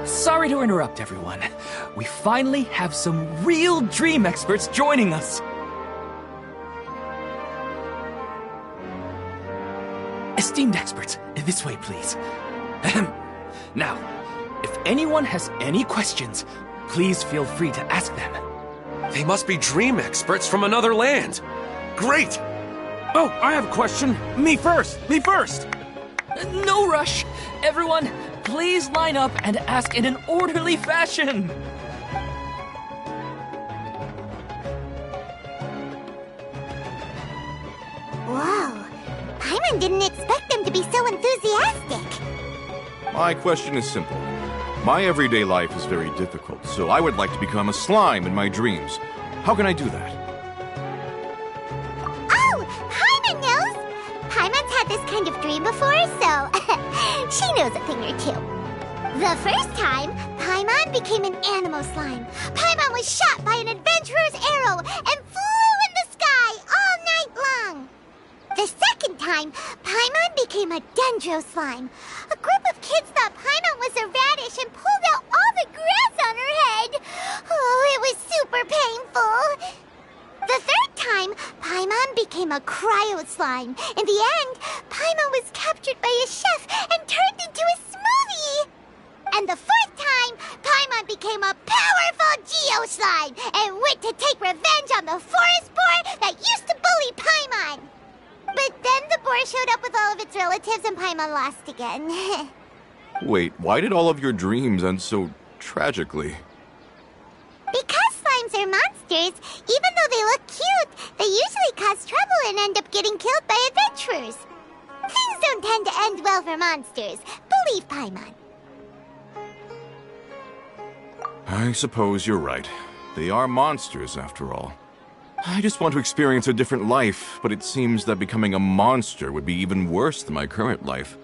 Sorry to interrupt, everyone. We finally have some real dream experts joining us. Esteemed experts, this way, please. Ahem. Now, if anyone has any questions, please feel free to ask them. They must be dream experts from another land. Great! Oh, I have a question. Me first! Me first! No rush. Everyone, please line up and ask in an orderly fashion. Whoa. Paimon didn't expect them to be so enthusiastic. My question is simple. My everyday life is very difficult, so I would like to become a slime in my dreams. How can I do that? Oh, Paimon knows! Paimon's had this kind of dream before, so she knows a thing or two. The first time, Paimon became an animal slime. Paimon was shot by an adventurer's arrow and flew in the sky all night long. The second time, Paimon became a dendro slime. A group of kids thought Paimon was a radish and pulled out all the grass on her head. Oh, it was super painful. The third time, Paimon became a cryo slime. In the end, Paimon was captured by a chef and turned into a smoothie. And the fourth time, Paimon became a powerful geo slime and went to take revenge on the forest boar that used to bully Paimon. But then the boar showed up with all of its relatives and Paimon lost again. Wait, why did all of your dreams end so tragically? Because slimes are monsters, even though they look cute, they usually cause trouble and end up getting killed by adventurers. Things don't tend to end well for monsters. Believe Paimon. I suppose you're right. They are monsters, after all. I just want to experience a different life, but it seems that becoming a monster would be even worse than my current life.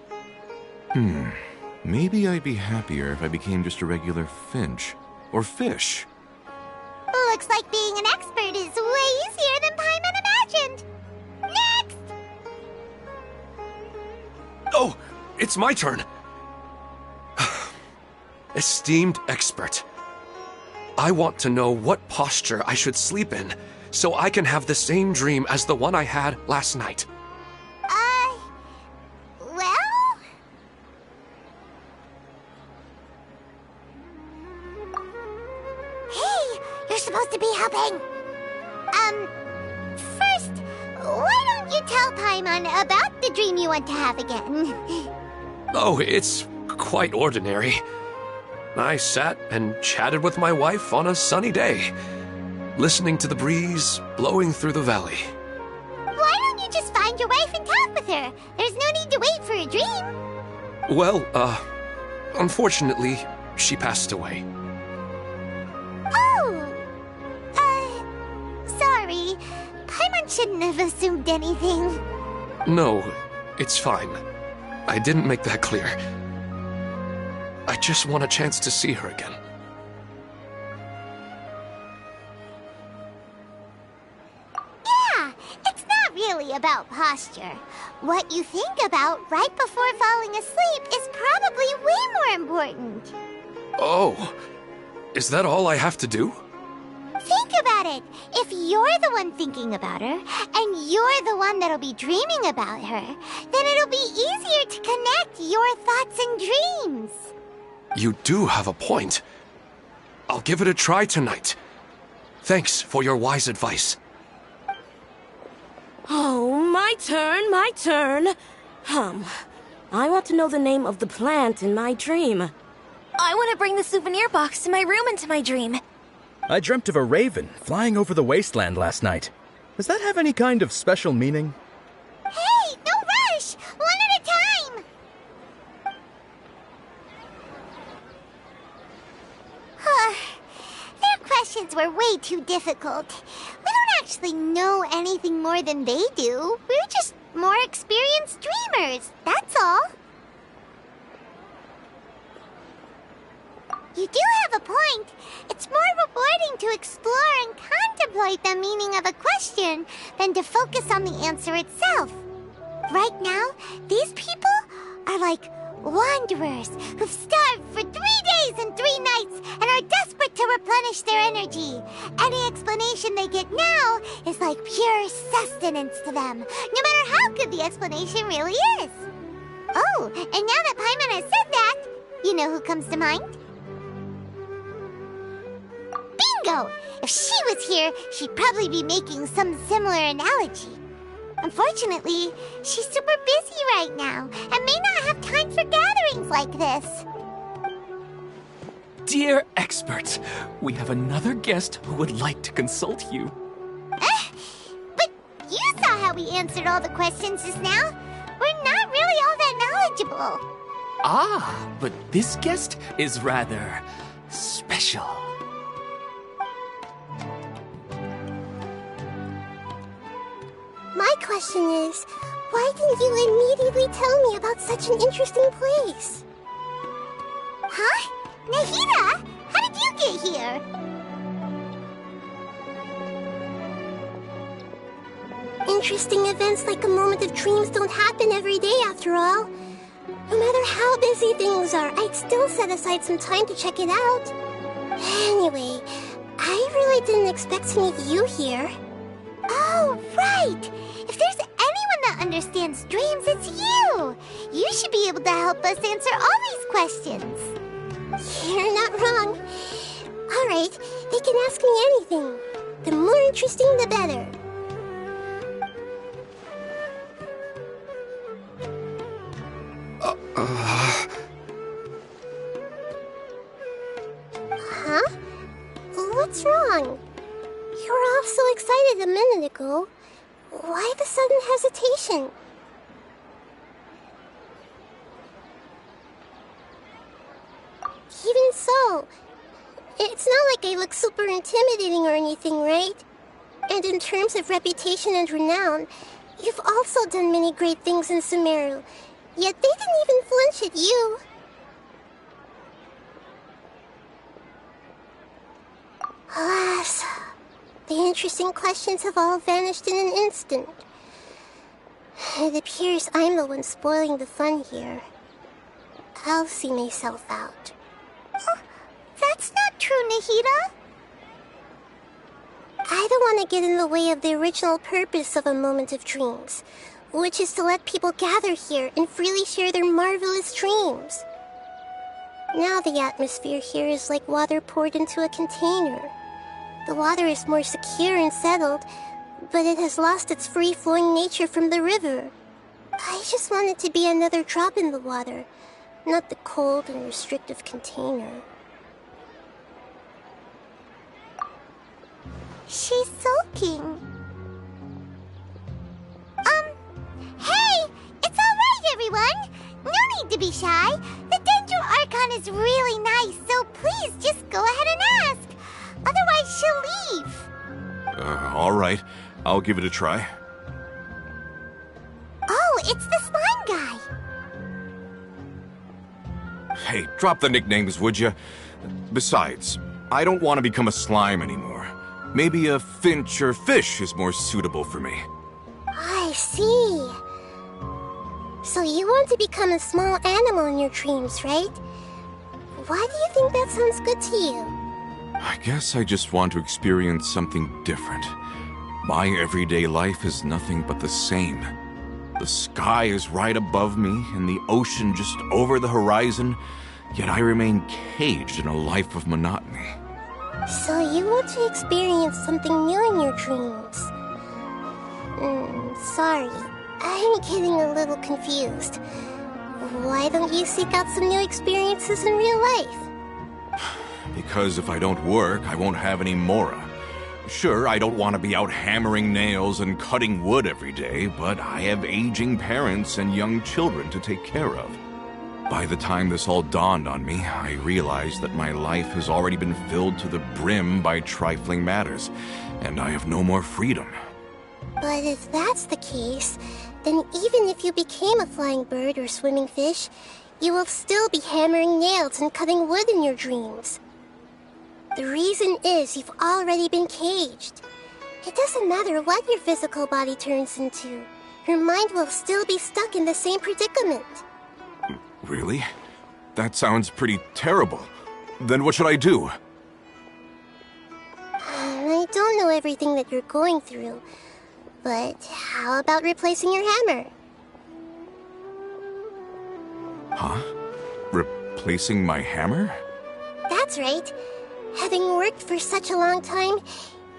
Maybe I'd be happier if I became just a regular finch. Or fish. Looks like being an expert is way easier than Paimon imagined. Next! Oh, it's my turn. Esteemed expert. I want to know what posture I should sleep in, so I can have the same dream as the one I had last night. Well? Hey, you're supposed to be helping. First, why don't you tell Paimon about the dream you want to have again? Oh, it's quite ordinary. I sat and chatted with my wife on a sunny day, listening to the breeze blowing through the valley. Why don't you just find your wife and talk with her? There's no need to wait for a dream. Well, unfortunately, she passed away. Oh! Sorry. Paimon shouldn't have assumed anything. No, it's fine. I didn't make that clear. I just want a chance to see her again. Yeah, it's not really about posture. What you think about right before falling asleep is probably way more important. Oh, is that all I have to do? Think about it. If you're the one thinking about her, and you're the one that'll be dreaming about her, then it'll be easier to connect your thoughts and dreams. You do have a point. I'll give it a try tonight. Thanks for your wise advice. Oh, my turn, my turn. I want to know the name of the plant in my dream. I want to bring the souvenir box to my room into my dream. I dreamt of a raven flying over the wasteland last night. Does that have any kind of special meaning? Hey, no rush! One at a time! Their questions were way too difficult. We don't actually know anything more than they do. We're just more experienced dreamers, that's all. You do have a point. It's more rewarding to explore and contemplate the meaning of a question than to focus on the answer itself. Right now, these people are like wanderers who've starved for 3 days and 3 nights and are desperate to replenish their energy. Any explanation they get now is like pure sustenance to them, no matter how good the explanation really is. Oh, and now that Paimon has said that, you know who comes to mind? Bingo! If she was here, she'd probably be making some similar analogy. Unfortunately, she's super busy right now and may not have time for gatherings like this. Dear experts, we have another guest who would like to consult you. But you saw how we answered all the questions just now. We're not really all that knowledgeable. Ah, but this guest is rather special. My question is, why didn't you immediately tell me about such an interesting place? Huh? Nahida? How did you get here? Interesting events like a moment of dreams don't happen every day after all. No matter how busy things are, I'd still set aside some time to check it out. Anyway, I really didn't expect to meet you here. Oh, right! If there's anyone that understands dreams, it's you! You should be able to help us answer all these questions. You're not wrong. Alright, they can ask me anything. The more interesting, the better. Huh? What's wrong? You were all so excited a minute ago. Why the sudden hesitation? Even so, it's not like I look super intimidating or anything, right? And in terms of reputation and renown, you've also done many great things in Sumeru, yet they didn't even flinch at you. Alas, the interesting questions have all vanished in an instant. It appears I'm the one spoiling the fun here. I'll see myself out. Oh, that's not true, Nahida. I don't want to get in the way of the original purpose of a moment of dreams, which is to let people gather here and freely share their marvelous dreams. Now the atmosphere here is like water poured into a container. The water is more secure and settled, but it has lost its free-flowing nature from the river. I just want it to be another drop in the water, not the cold and restrictive container. She's sulking. Hey! It's alright, everyone! No need to be shy. The Dendro Archon is really nice, so please just go ahead and ask. Otherwise, she'll leave. All right. I'll give it a try. Oh, it's the slime guy. Hey, drop the nicknames, would you? Besides, I don't want to become a slime anymore. Maybe a finch or fish is more suitable for me. I see. So you want to become a small animal in your dreams, right? Why do you think that sounds good to you? I guess I just want to experience something different. My everyday life is nothing but the same. The sky is right above me and the ocean just over the horizon, yet I remain caged in a life of monotony. So you want to experience something new in your dreams? Sorry, I'm getting a little confused. Why don't you seek out some new experiences in real life? Because if I don't work, I won't have any mora. Sure, I don't want to be out hammering nails and cutting wood every day, but I have aging parents and young children to take care of. By the time this all dawned on me, I realized that my life has already been filled to the brim by trifling matters, and I have no more freedom. But if that's the case, then even if you became a flying bird or swimming fish, you will still be hammering nails and cutting wood in your dreams. The reason is you've already been caged. It doesn't matter what your physical body turns into. Your mind will still be stuck in the same predicament. Really? That sounds pretty terrible. Then what should I do? I don't know everything that you're going through, but how about replacing your hammer? Huh? Replacing my hammer? That's right. Having worked for such a long time,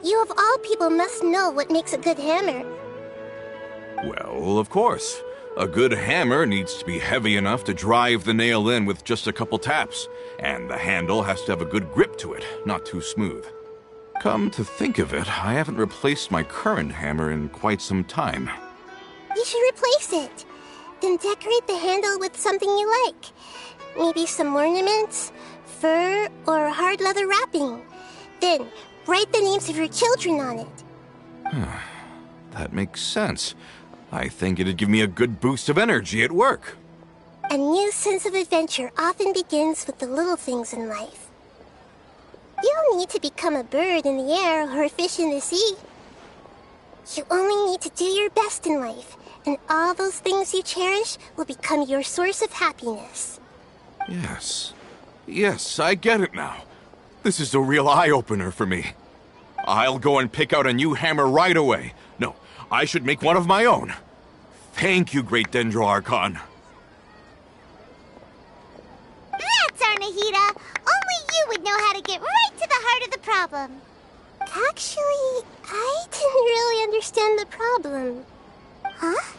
you of all people must know what makes a good hammer. Well, of course. A good hammer needs to be heavy enough to drive the nail in with just a couple taps, and the handle has to have a good grip to it, not too smooth. Come to think of it, I haven't replaced my current hammer in quite some time. You should replace it. Then decorate the handle with something you like. Maybe some ornaments, fur, or hard leather wrapping. Then, write the names of your children on it. That makes sense. I think it'd give me a good boost of energy at work. A new sense of adventure often begins with the little things in life. You don't need to become a bird in the air or a fish in the sea. You only need to do your best in life, and all those things you cherish will become your source of happiness. Yes, I get it now. This is a real eye-opener for me. I'll go and pick out a new hammer right away. No, I should make one of my own. Thank you, Great Dendro Archon. That's our Nahida. Only you would know how to get right to the heart of the problem. Actually, I didn't really understand the problem. Huh?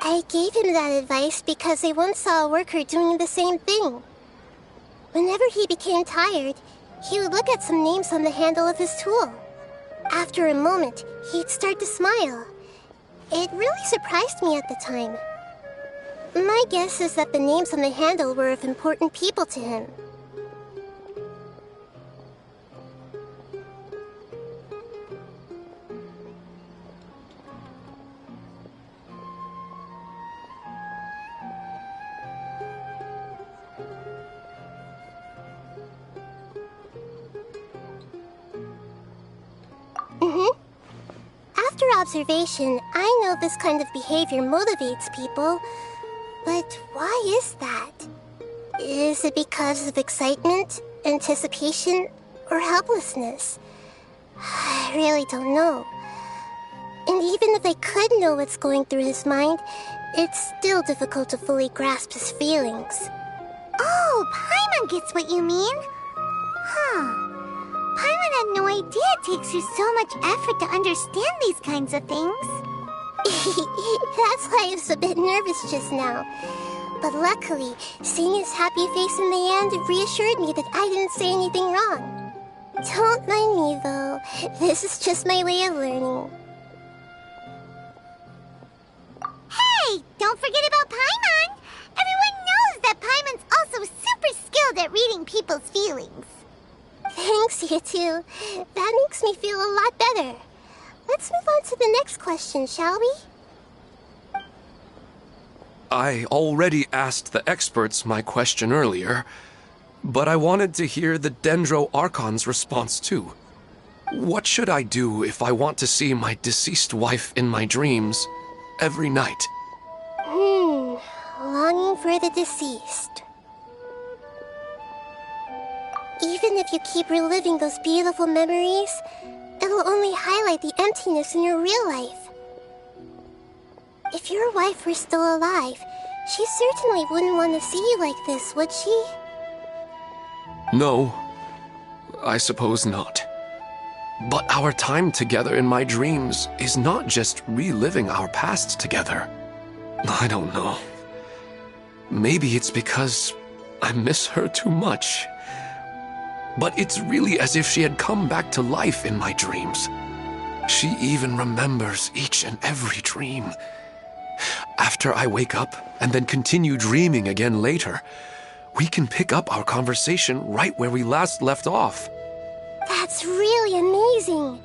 I gave him that advice because I once saw a worker doing the same thing. Whenever he became tired, he would look at some names on the handle of his tool. After a moment, he'd start to smile. It really surprised me at the time. My guess is that the names on the handle were of important people to him. After observation, I know this kind of behavior motivates people. But why is that? Is it because of excitement, anticipation, or helplessness? I really don't know. And even if I could know what's going through his mind, it's still difficult to fully grasp his feelings. Oh, Paimon gets what you mean. Huh. Paimon had no idea it takes you so much effort to understand these kinds of things. That's why I was a bit nervous just now. But luckily, seeing his happy face in the end reassured me that I didn't say anything wrong. Don't mind me, though. This is just my way of learning. Hey, don't forget about Paimon. Everyone knows that Paimon's also super skilled at reading people's feelings. Thanks, you two. That makes me feel a lot better. Let's move on to the next question, shall we? I already asked the experts my question earlier, but I wanted to hear the Dendro Archon's response too. What should I do if I want to see my deceased wife in my dreams every night? Longing for the deceased. Even if you keep reliving those beautiful memories, it'll only highlight the emptiness in your real life. If your wife were still alive, she certainly wouldn't want to see you like this, would she? No, I suppose not. But our time together in my dreams is not just reliving our past together. I don't know. Maybe it's because I miss her too much. but it's really as if she had come back to life in my dreams. She even remembers each and every dream. After I wake up and then continue dreaming again later, we can pick up our conversation right where we last left off. That's really amazing.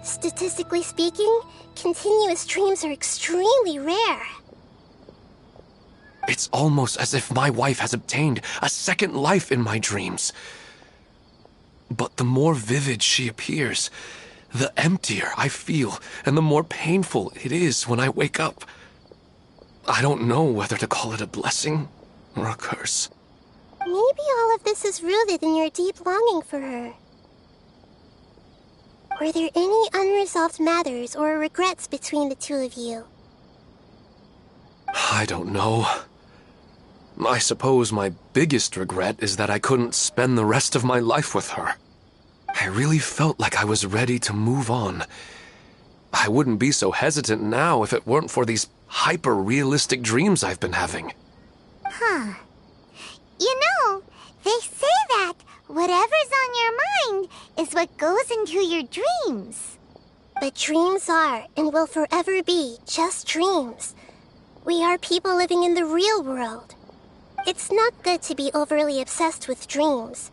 Statistically speaking, continuous dreams are extremely rare. It's almost as if my wife has obtained a second life in my dreams. But the more vivid she appears, the emptier I feel, and the more painful it is when I wake up. I don't know whether to call it a blessing or a curse. Maybe all of this is rooted in your deep longing for her. Were there any unresolved matters or regrets between the two of you? I don't know. I suppose my biggest regret is that I couldn't spend the rest of my life with her. I really felt like I was ready to move on. I wouldn't be so hesitant now if it weren't for these hyper-realistic dreams I've been having. Huh. You know, they say that whatever's on your mind is what goes into your dreams. But dreams are and will forever be just dreams. We are people living in the real world. It's not good to be overly obsessed with dreams.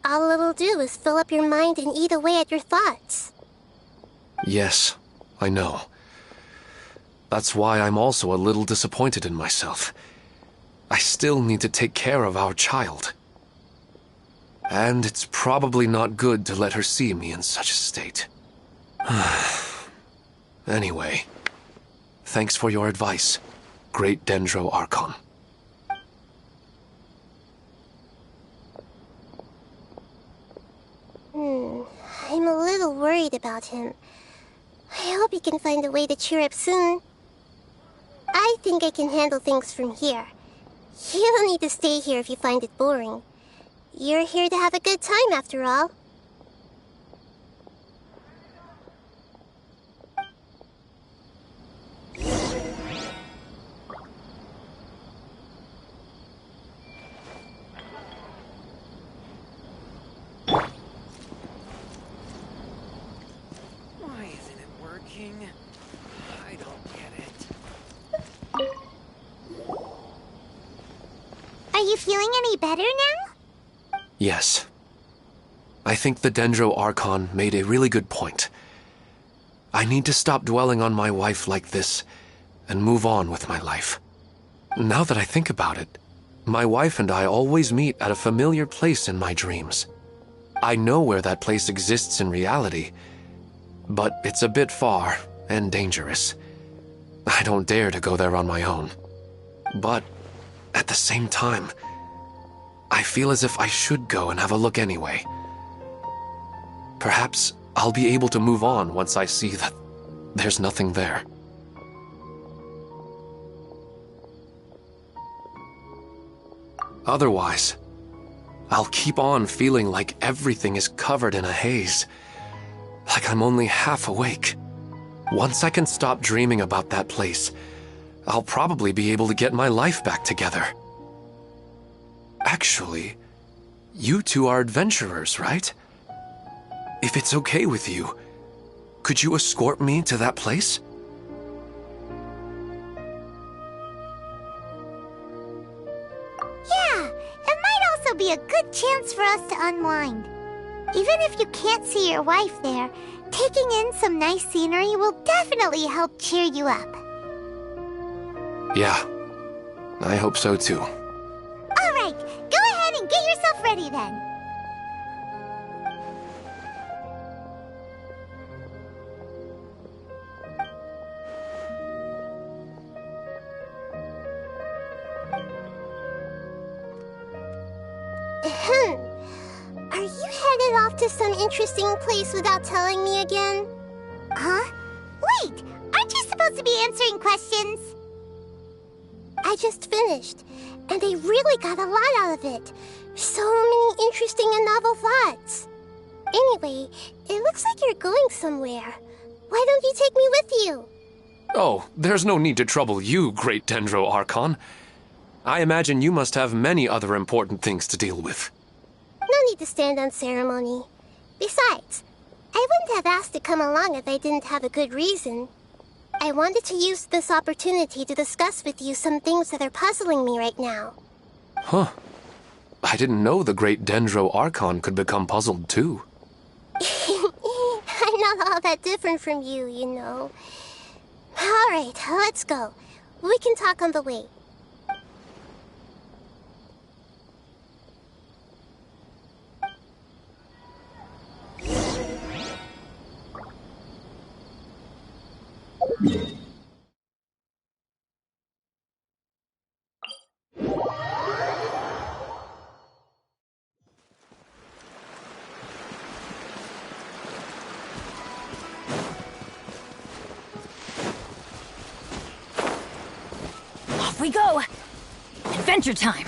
All it'll do is fill up your mind and eat away at your thoughts. Yes, I know. That's why I'm also a little disappointed in myself. I still need to take care of our child. And it's probably not good to let her see me in such a state. Anyway, thanks for your advice, Great Dendro Archon. I'm a little worried about him. I hope he can find a way to cheer up soon. I think I can handle things from here. You don't need to stay here if you find it boring. You're here to have a good time, after all. Why isn't it working? I don't get it. Are you feeling any better now? Yes. I think the Dendro Archon made a really good point. I need to stop dwelling on my wife like this and move on with my life. Now that I think about it, my wife and I always meet at a familiar place in my dreams. I know where that place exists in reality, but it's a bit far and dangerous. I don't dare to go there on my own. But at the same time, I feel as if I should go and have a look anyway. Perhaps I'll be able to move on once I see that there's nothing there. Otherwise, I'll keep on feeling like everything is covered in a haze, like I'm only half awake. Once I can stop dreaming about that place, I'll probably be able to get my life back together. Actually, you two are adventurers, right? If it's okay with you, could you escort me to that place? Yeah, it might also be a good chance for us to unwind. Even if you can't see your wife there, taking in some nice scenery will definitely help cheer you up. Yeah, I hope so too. All right, go ahead and get yourself ready then. Are you headed off to some interesting place without telling me again? Huh? Wait, aren't you supposed to be answering questions? I just finished, and I really got a lot out of it. So many interesting and novel thoughts. Anyway, it looks like you're going somewhere. Why don't you take me with you? Oh, there's no need to trouble you, Great Dendro Archon. I imagine you must have many other important things to deal with. No need to stand on ceremony. Besides, I wouldn't have asked to come along if I didn't have a good reason. I wanted to use this opportunity to discuss with you some things that are puzzling me right now. Huh. I didn't know the great Dendro Archon could become puzzled too. I'm not all that different from you, you know. Alright, let's go. We can talk on the way. Off we go! Adventure time!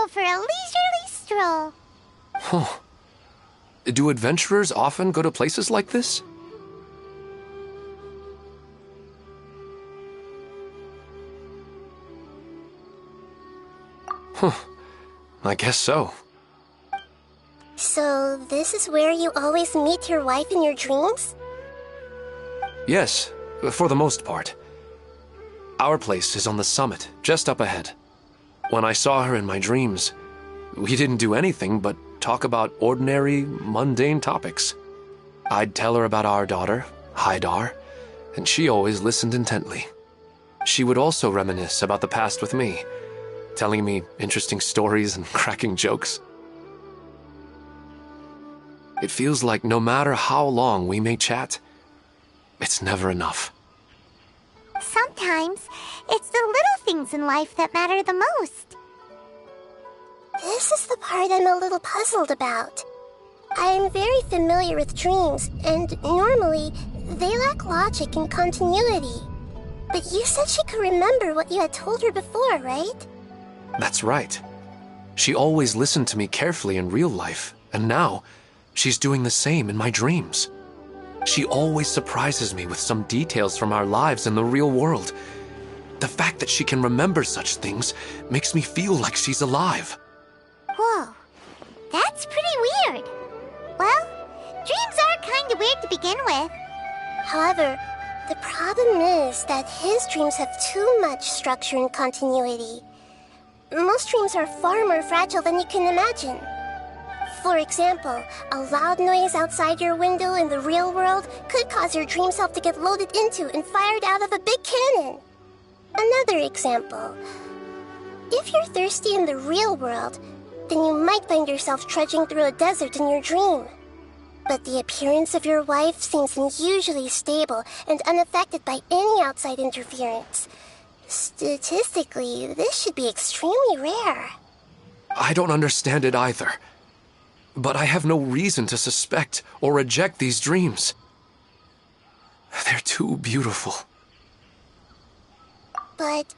For a leisurely stroll. Huh. Do adventurers often go to places like this? Huh. I guess so. So, this is where you always meet your wife in your dreams? Yes, for the most part. Our place is on the summit, just up ahead. When I saw her in my dreams, we didn't do anything but talk about ordinary, mundane topics. I'd tell her about our daughter, Haidar, and she always listened intently. She would also reminisce about the past with me, telling me interesting stories and cracking jokes. It feels like no matter how long we may chat, it's never enough. Sometimes, it's the little things in life that matter the most. This is the part I'm a little puzzled about. I'm very familiar with dreams, and normally, they lack logic and continuity. But you said she could remember what you had told her before, right? That's right. She always listened to me carefully in real life, and now, she's doing the same in my dreams. She always surprises me with some details from our lives in the real world. The fact that she can remember such things makes me feel like she's alive. Whoa, that's pretty weird. Well, dreams are kind of weird to begin with. However, the problem is that his dreams have too much structure and continuity. Most dreams are far more fragile than you can imagine. For example, a loud noise outside your window in the real world could cause your dream self to get loaded into and fired out of a big cannon. Another example. If you're thirsty in the real world, then you might find yourself trudging through a desert in your dream. But the appearance of your wife seems unusually stable and unaffected by any outside interference. Statistically, this should be extremely rare. I don't understand it either. But I have no reason to suspect or reject these dreams. They're too beautiful. But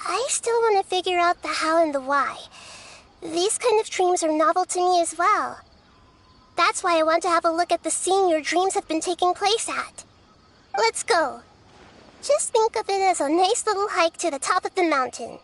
I still want to figure out the how and the why. These kind of dreams are novel to me as well. That's why I want to have a look at the scene your dreams have been taking place at. Let's go. Just think of it as a nice little hike to the top of the mountain.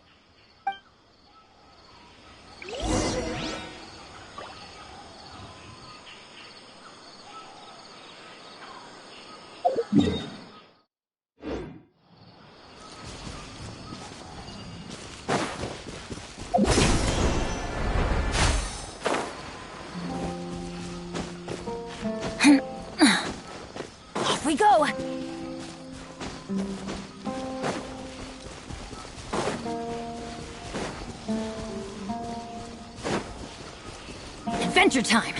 Off we go! Adventure time!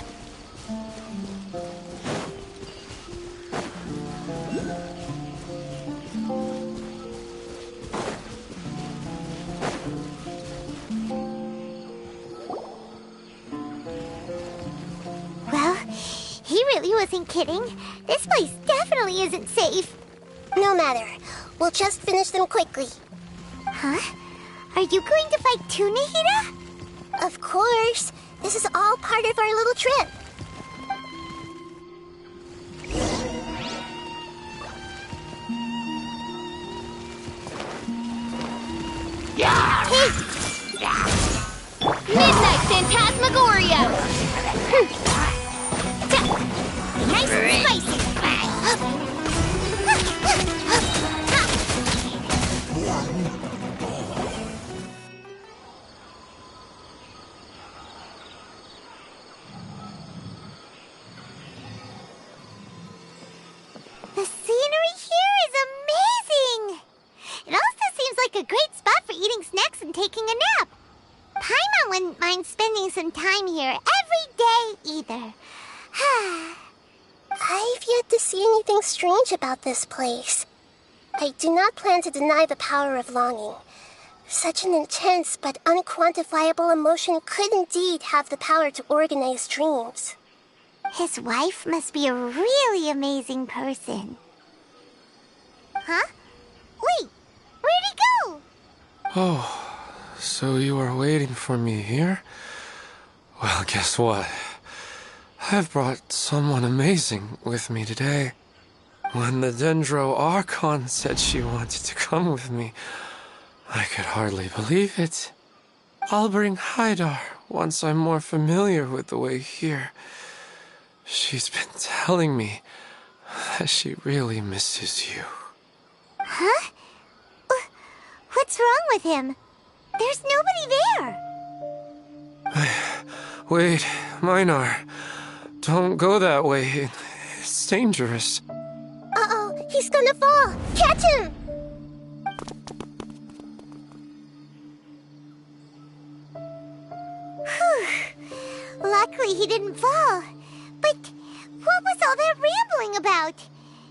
really wasn't kidding. This place definitely isn't safe. No matter. We'll just finish them quickly. Huh? Are you going to fight too, Nahida? Of course. This is all part of our little trip. Midnight Phantasmagoria! Nice and spicy! The scenery here is amazing! It also seems like a great spot for eating snacks and taking a nap. Paimon wouldn't mind spending some time here every day either. I've yet to see anything strange about this place. I do not plan to deny the power of longing. Such an intense but unquantifiable emotion could indeed have the power to organize dreams. His wife must be a really amazing person. Huh? Wait, where'd he go? Oh, so you are waiting for me here? Well, guess what? I've brought someone amazing with me today. When the Dendro Archon said she wanted to come with me, I could hardly believe it. I'll bring Haidar once I'm more familiar with the way here. She's been telling me that she really misses you. Huh? What's wrong with him? There's nobody there. Wait, Minar. Don't go that way. It's dangerous. Uh-oh, he's gonna fall! Catch him! Luckily he didn't fall. But what was all that rambling about?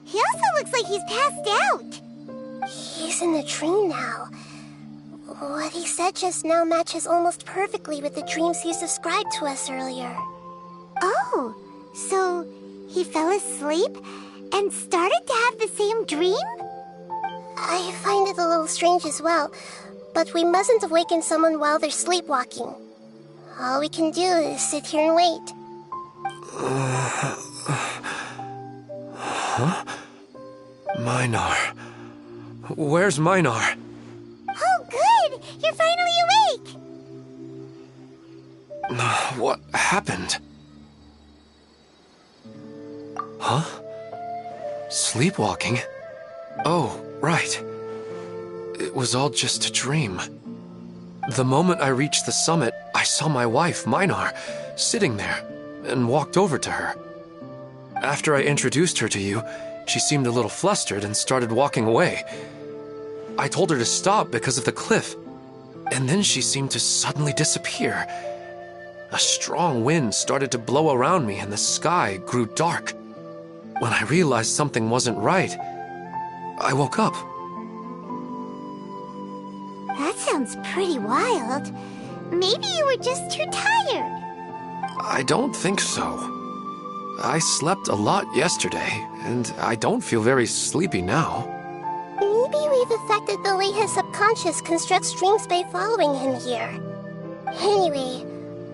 He also looks like he's passed out. He's in a dream now. What he said just now matches almost perfectly with the dreams he's described to us earlier. Oh, so he fell asleep and started to have the same dream? I find it a little strange as well, but we mustn't awaken someone while they're sleepwalking. All we can do is sit here and wait. Huh? Minar. Where's Minar? Oh, good! You're finally awake! What happened? Huh? Sleepwalking? Oh, right. It was all just a dream. The moment I reached the summit, I saw my wife, Minar, sitting there, and walked over to her. After I introduced her to you, she seemed a little flustered and started walking away. I told her to stop because of the cliff, and then she seemed to suddenly disappear. A strong wind started to blow around me and the sky grew dark. When I realized something wasn't right, I woke up. That sounds pretty wild. Maybe you were just too tired. I don't think so. I slept a lot yesterday, and I don't feel very sleepy now. Maybe we've affected the way his subconscious constructs dreams by following him here. Anyway,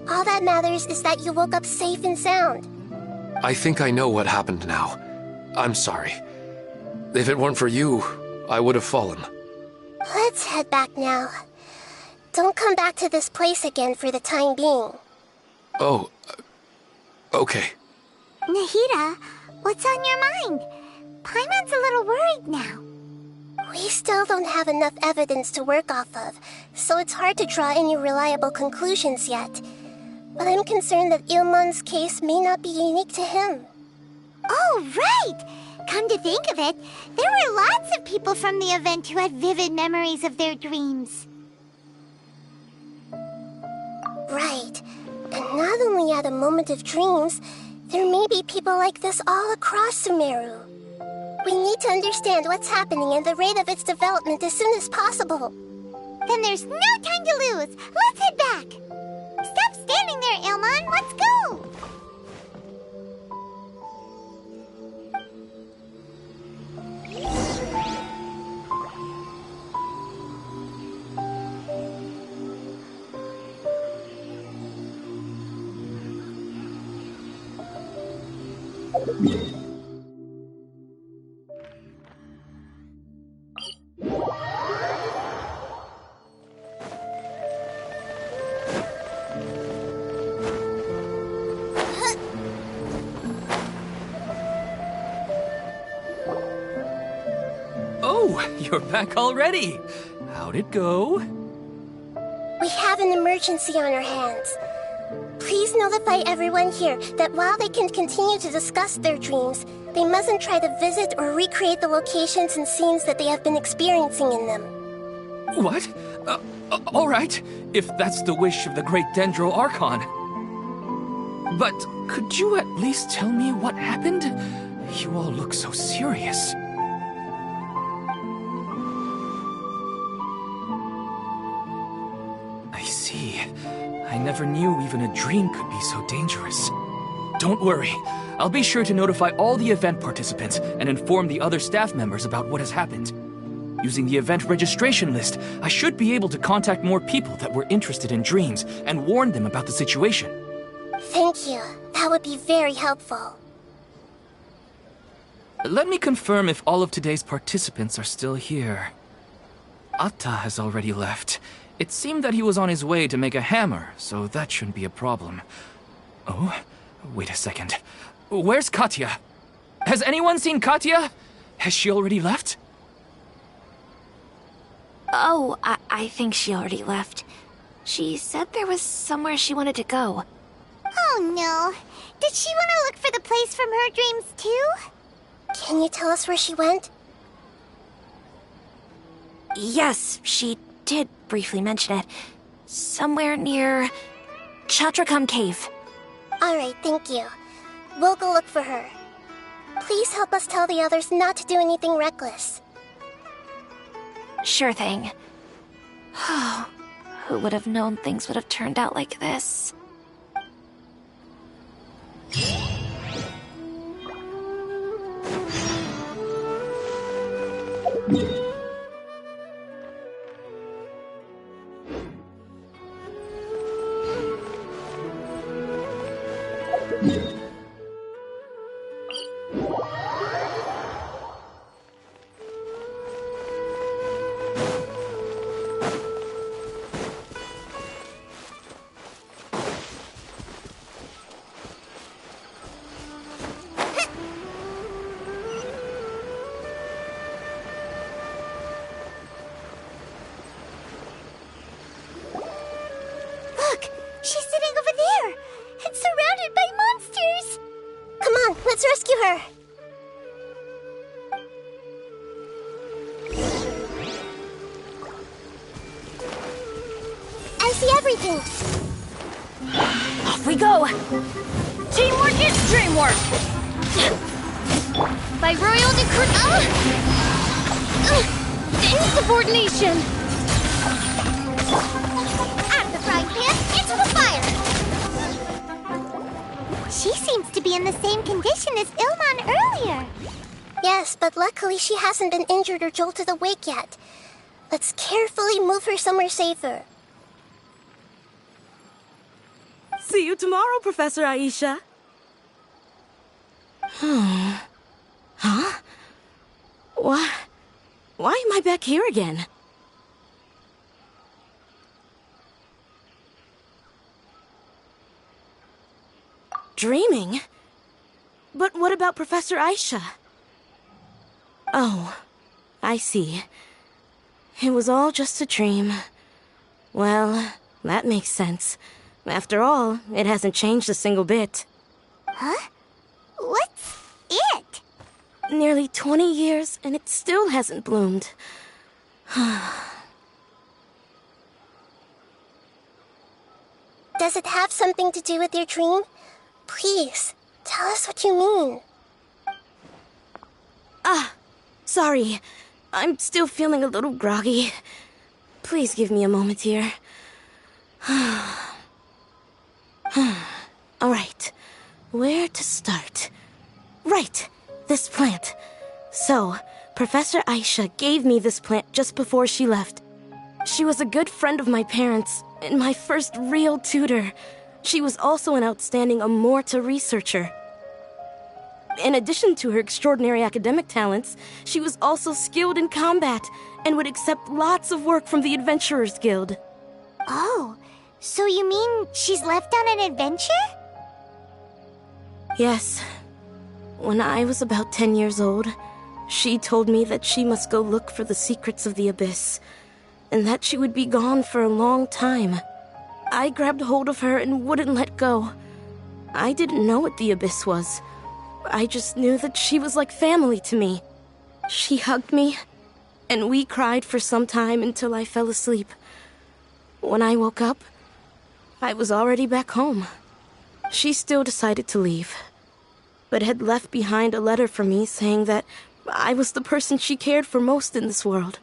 all that matters is that you woke up safe and sound. I think I know what happened now. I'm sorry. If it weren't for you, I would have fallen. Let's head back now. Don't come back to this place again for the time being. Oh, okay. Nahida, what's on your mind? Paimon's a little worried now. We still don't have enough evidence to work off of, so it's hard to draw any reliable conclusions yet. But I'm concerned that Ilmon's case may not be unique to him. Oh, right! Come to think of it, there were lots of people from the event who had vivid memories of their dreams. Right. And not only at a moment of dreams, there may be people like this all across Sumeru. We need to understand what's happening and the rate of its development as soon as possible. Then there's no time to lose. Let's head back. Stop standing there, Ilmon. Let's go. Oh, you're back already. How'd it go? We have an emergency on our hands. Please notify everyone here that while they can continue to discuss their dreams, they mustn't try to visit or recreate the locations and scenes that they have been experiencing in them. What? All right, if that's the wish of the great Dendro Archon. But could you at least tell me what happened? You all look so serious. I see. I never knew even a dream could be so dangerous. Don't worry. I'll be sure to notify all the event participants and inform the other staff members about what has happened. Using the event registration list, I should be able to contact more people that were interested in dreams and warn them about the situation. Thank you. That would be very helpful. Let me confirm if all of today's participants are still here. Atta has already left. It seemed that he was on his way to make a hammer, so that shouldn't be a problem. Oh, wait a second. Where's Katya? Has anyone seen Katya? Has she already left? Oh, I think she already left. She said there was somewhere she wanted to go. Oh no. Did she want to look for the place from her dreams too? Can you tell us where she went? Yes, she did briefly mention it. Somewhere near Chatrakam Cave. Alright, thank you. We'll go look for her. Please help us tell the others not to do anything reckless. Sure thing. Who would have known things would have turned out like this? She's sitting over there and surrounded by monsters. Come on, let's rescue her. I see everything. Off we go! Teamwork is dreamwork! By royal decree... Insubordination! Out of the frying pan, into the fire. She seems to be in the same condition as Ilman earlier. Yes, but luckily she hasn't been injured or jolted awake yet. Let's carefully move her somewhere safer. See you tomorrow, Professor Aisha. Huh? Why am I back here again? Dreaming? But what about Professor Aisha? Oh, I see. It was all just a dream. Well, that makes sense. After all, it hasn't changed a single bit. Huh? What's it? Nearly 20 years, and it still hasn't bloomed. Does it have something to do with your dream? Please, tell us what you mean. Sorry. I'm still feeling a little groggy. Please give me a moment here. Alright, where to start? Right, this plant. So, Professor Aisha gave me this plant just before she left. She was a good friend of my parents, and my first real tutor. She was also an outstanding Amorta researcher. In addition to her extraordinary academic talents, she was also skilled in combat and would accept lots of work from the Adventurers Guild. Oh, so you mean she's left on an adventure? Yes. When I was about 10 years old, she told me that she must go look for the secrets of the Abyss, and that she would be gone for a long time. I grabbed hold of her and wouldn't let go. I didn't know what the Abyss was. I just knew that she was like family to me. She hugged me, and we cried for some time until I fell asleep. When I woke up, I was already back home. She still decided to leave, but had left behind a letter for me saying that I was the person she cared for most in this world.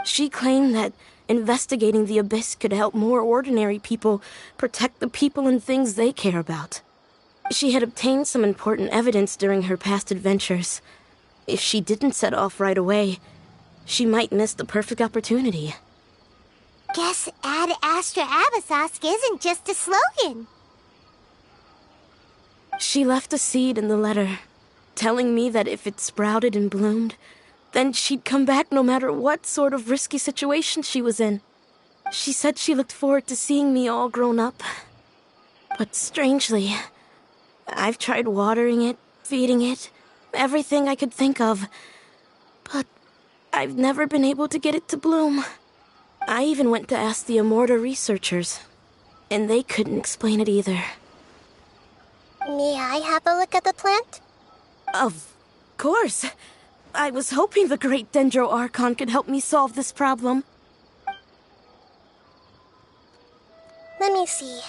She claimed that investigating the Abyss could help more ordinary people protect the people and things they care about. She had obtained some important evidence during her past adventures. If she didn't set off right away, she might miss the perfect opportunity. Guess Ad Astra Abyssosque isn't just a slogan. She left a seed in the letter, telling me that if it sprouted and bloomed, then she'd come back no matter what sort of risky situation she was in. She said she looked forward to seeing me all grown up. But strangely, I've tried watering it, feeding it, everything I could think of. But I've never been able to get it to bloom. I even went to ask the Immorta researchers, and they couldn't explain it either. May I have a look at the plant? Of course. I was hoping the great Dendro Archon could help me solve this problem. Let me see.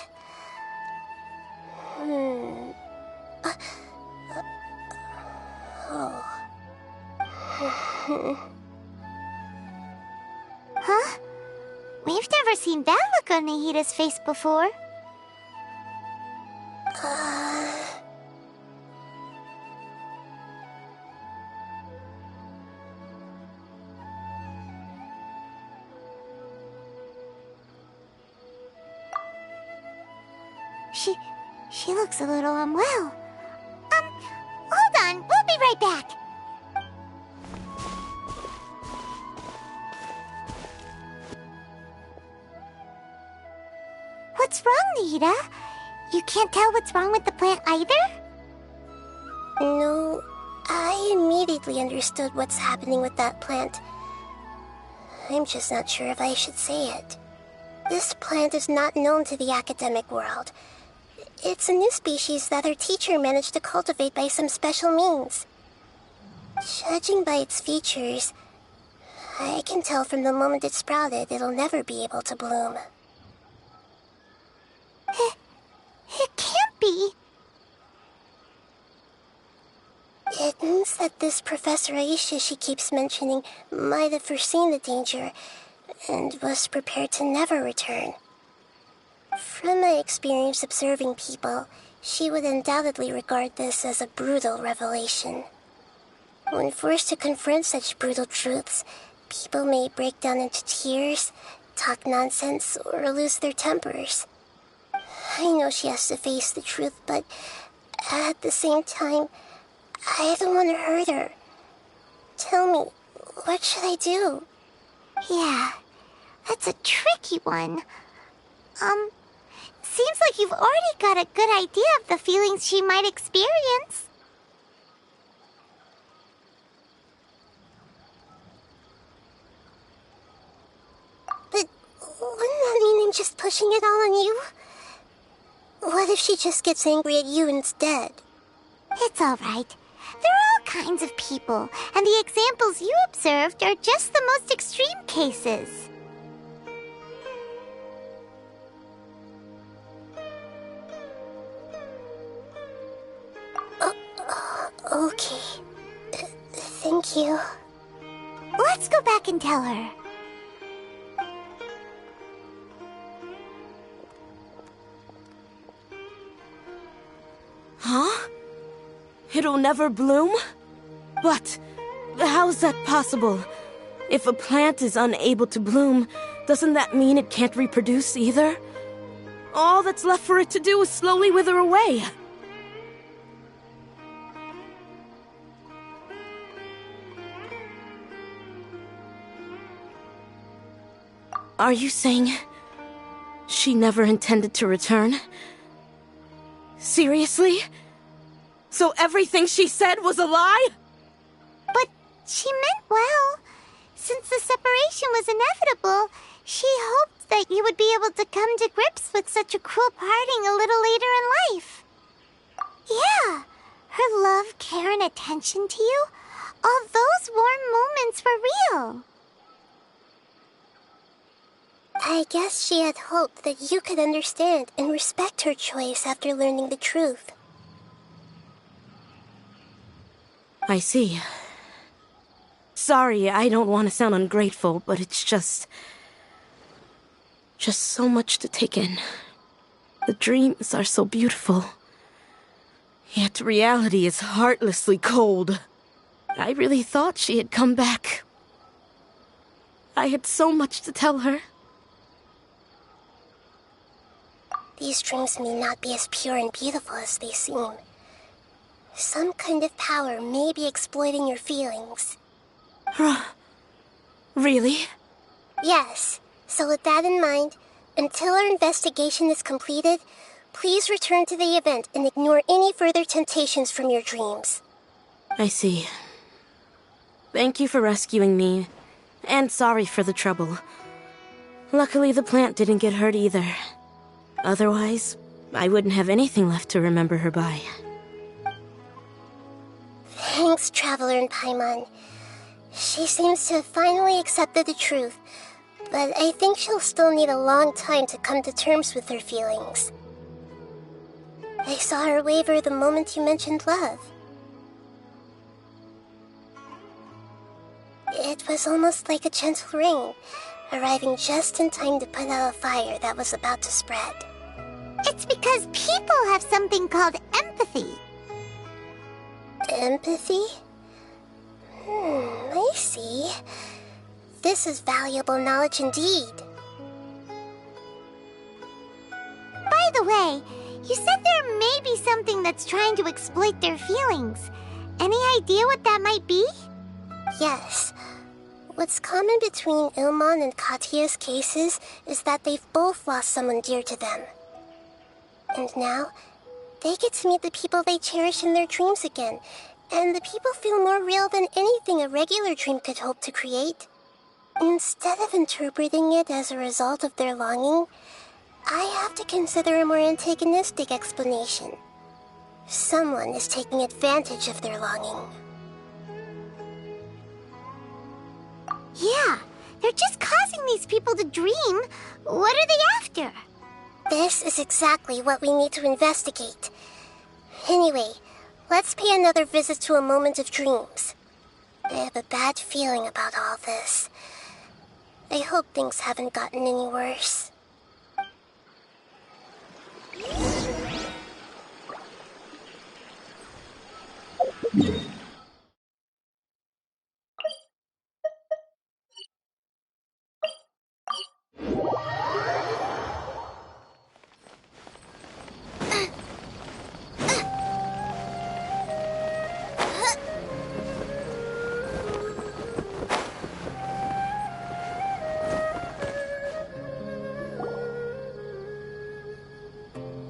Huh? We've never seen that look on Nahida's face before. She looks a little unwell. Hold on, we'll be right back. What's wrong, Nahida? You can't tell what's wrong with the plant either? No, I immediately understood what's happening with that plant. I'm just not sure if I should say it. This plant is not known to the academic world. It's a new species that our teacher managed to cultivate by some special means. Judging by its features, I can tell from the moment it sprouted it'll never be able to bloom. It can't be. It means that this Professor Aisha she keeps mentioning might have foreseen the danger and was prepared to never return. From my experience observing people, she would undoubtedly regard this as a brutal revelation. When forced to confront such brutal truths, people may break down into tears, talk nonsense, or lose their tempers. I know she has to face the truth, but at the same time, I don't want to hurt her. Tell me, what should I do? Yeah, that's a tricky one. Seems like you've already got a good idea of the feelings she might experience. But wouldn't that mean I'm just pushing it all on you? What if she just gets angry at you instead? It's all right. There are all kinds of people, and the examples you observed are just the most extreme cases. Okay. Thank you. Let's go back and tell her. Huh? It'll never bloom? But how's that possible? If a plant is unable to bloom, doesn't that mean it can't reproduce either? All that's left for it to do is slowly wither away. Are you saying she never intended to return? Seriously? So everything she said was a lie? But she meant well. Since the separation was inevitable, she hoped that you would be able to come to grips with such a cruel parting a little later in life. Yeah, her love, care, and attention to you, all those warm moments were real. I guess she had hoped that you could understand and respect her choice after learning the truth. I see. Sorry, I don't want to sound ungrateful, but it's just so much to take in. The dreams are so beautiful. Yet reality is heartlessly cold. I really thought she had come back. I had so much to tell her. These dreams may not be as pure and beautiful as they seem. Some kind of power may be exploiting your feelings. Really? Yes. So with that in mind, until our investigation is completed, please return to the event and ignore any further temptations from your dreams. I see. Thank you for rescuing me, and sorry for the trouble. Luckily, the plant didn't get hurt either. Otherwise, I wouldn't have anything left to remember her by. Thanks, Traveler and Paimon. She seems to have finally accepted the truth, but I think she'll still need a long time to come to terms with her feelings. I saw her waver the moment you mentioned love. It was almost like a gentle rain, arriving just in time to put out a fire that was about to spread. It's because people have something called empathy. Empathy? I see. This is valuable knowledge indeed. By the way, you said there may be something that's trying to exploit their feelings. Any idea what that might be? Yes. What's common between Ilmon and Katya's cases is that they've both lost someone dear to them. And now, they get to meet the people they cherish in their dreams again, and the people feel more real than anything a regular dream could hope to create. Instead of interpreting it as a result of their longing, I have to consider a more antagonistic explanation. Someone is taking advantage of their longing. Yeah, they're just causing these people to dream. What are they after? This is exactly what we need to investigate. Anyway, let's pay another visit to a moment of dreams. I have a bad feeling about all this. I hope things haven't gotten any worse.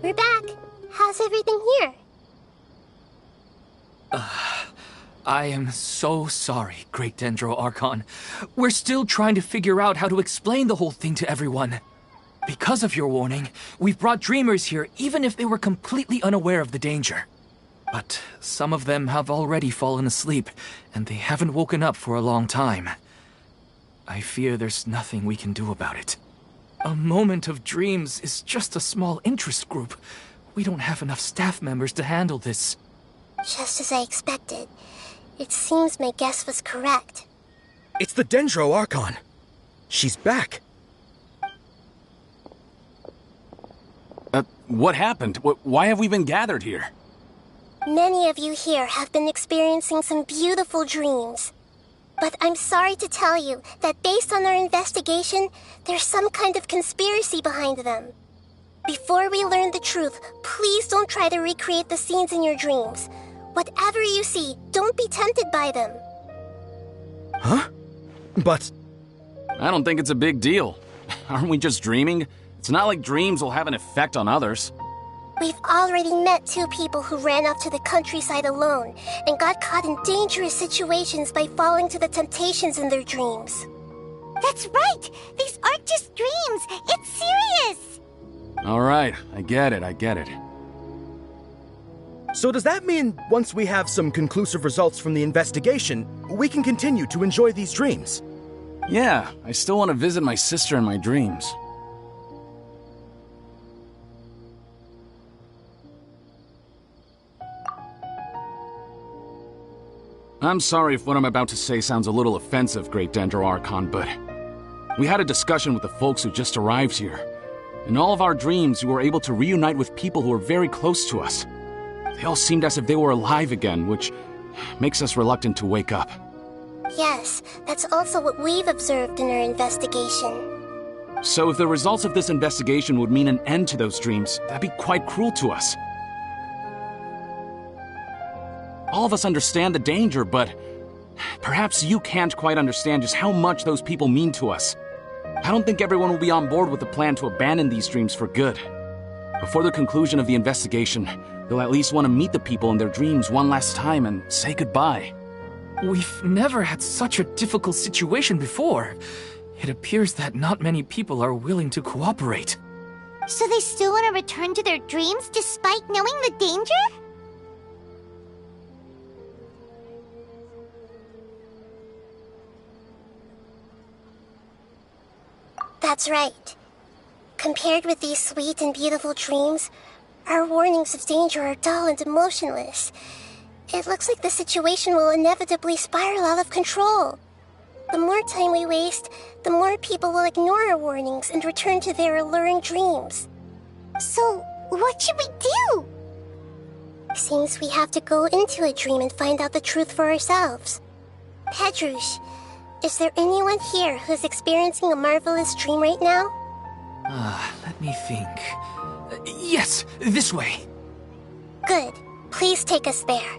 We're back. How's everything here? I am so sorry, Great Dendro Archon. We're still trying to figure out how to explain the whole thing to everyone. Because of your warning, we've brought dreamers here even if they were completely unaware of the danger. But some of them have already fallen asleep, and they haven't woken up for a long time. I fear there's nothing we can do about it. A moment of dreams is just a small interest group. We don't have enough staff members to handle this. Just as I expected. It seems my guess was correct. It's the Dendro Archon. She's back. What happened? Why have we been gathered here? Many of you here have been experiencing some beautiful dreams. But I'm sorry to tell you that based on our investigation, there's some kind of conspiracy behind them. Before we learn the truth, please don't try to recreate the scenes in your dreams. Whatever you see, don't be tempted by them. Huh? But... I don't think it's a big deal. Aren't we just dreaming? It's not like dreams will have an effect on others. We've already met 2 people who ran off to the countryside alone and got caught in dangerous situations by falling to the temptations in their dreams. That's right! These aren't just dreams! It's serious! Alright, I get it. So does that mean once we have some conclusive results from the investigation, we can continue to enjoy these dreams? Yeah, I still want to visit my sister in my dreams. I'm sorry if what I'm about to say sounds a little offensive, Great Dendro Archon, but we had a discussion with the folks who just arrived here. In all of our dreams, we were able to reunite with people who were very close to us. They all seemed as if they were alive again, which makes us reluctant to wake up. Yes, that's also what we've observed in our investigation. So if the results of this investigation would mean an end to those dreams, that'd be quite cruel to us. All of us understand the danger, but perhaps you can't quite understand just how much those people mean to us. I don't think everyone will be on board with the plan to abandon these dreams for good. Before the conclusion of the investigation, they'll at least want to meet the people in their dreams one last time and say goodbye. We've never had such a difficult situation before. It appears that not many people are willing to cooperate. So they still want to return to their dreams despite knowing the danger? That's right. Compared with these sweet and beautiful dreams, our warnings of danger are dull and emotionless. It looks like the situation will inevitably spiral out of control. The more time we waste, the more people will ignore our warnings and return to their alluring dreams. So, what should we do? Seems we have to go into a dream and find out the truth for ourselves. Pedrouche, is there anyone here who's experiencing a marvelous dream right now? Let me think. Yes, this way. Good. Please take us there.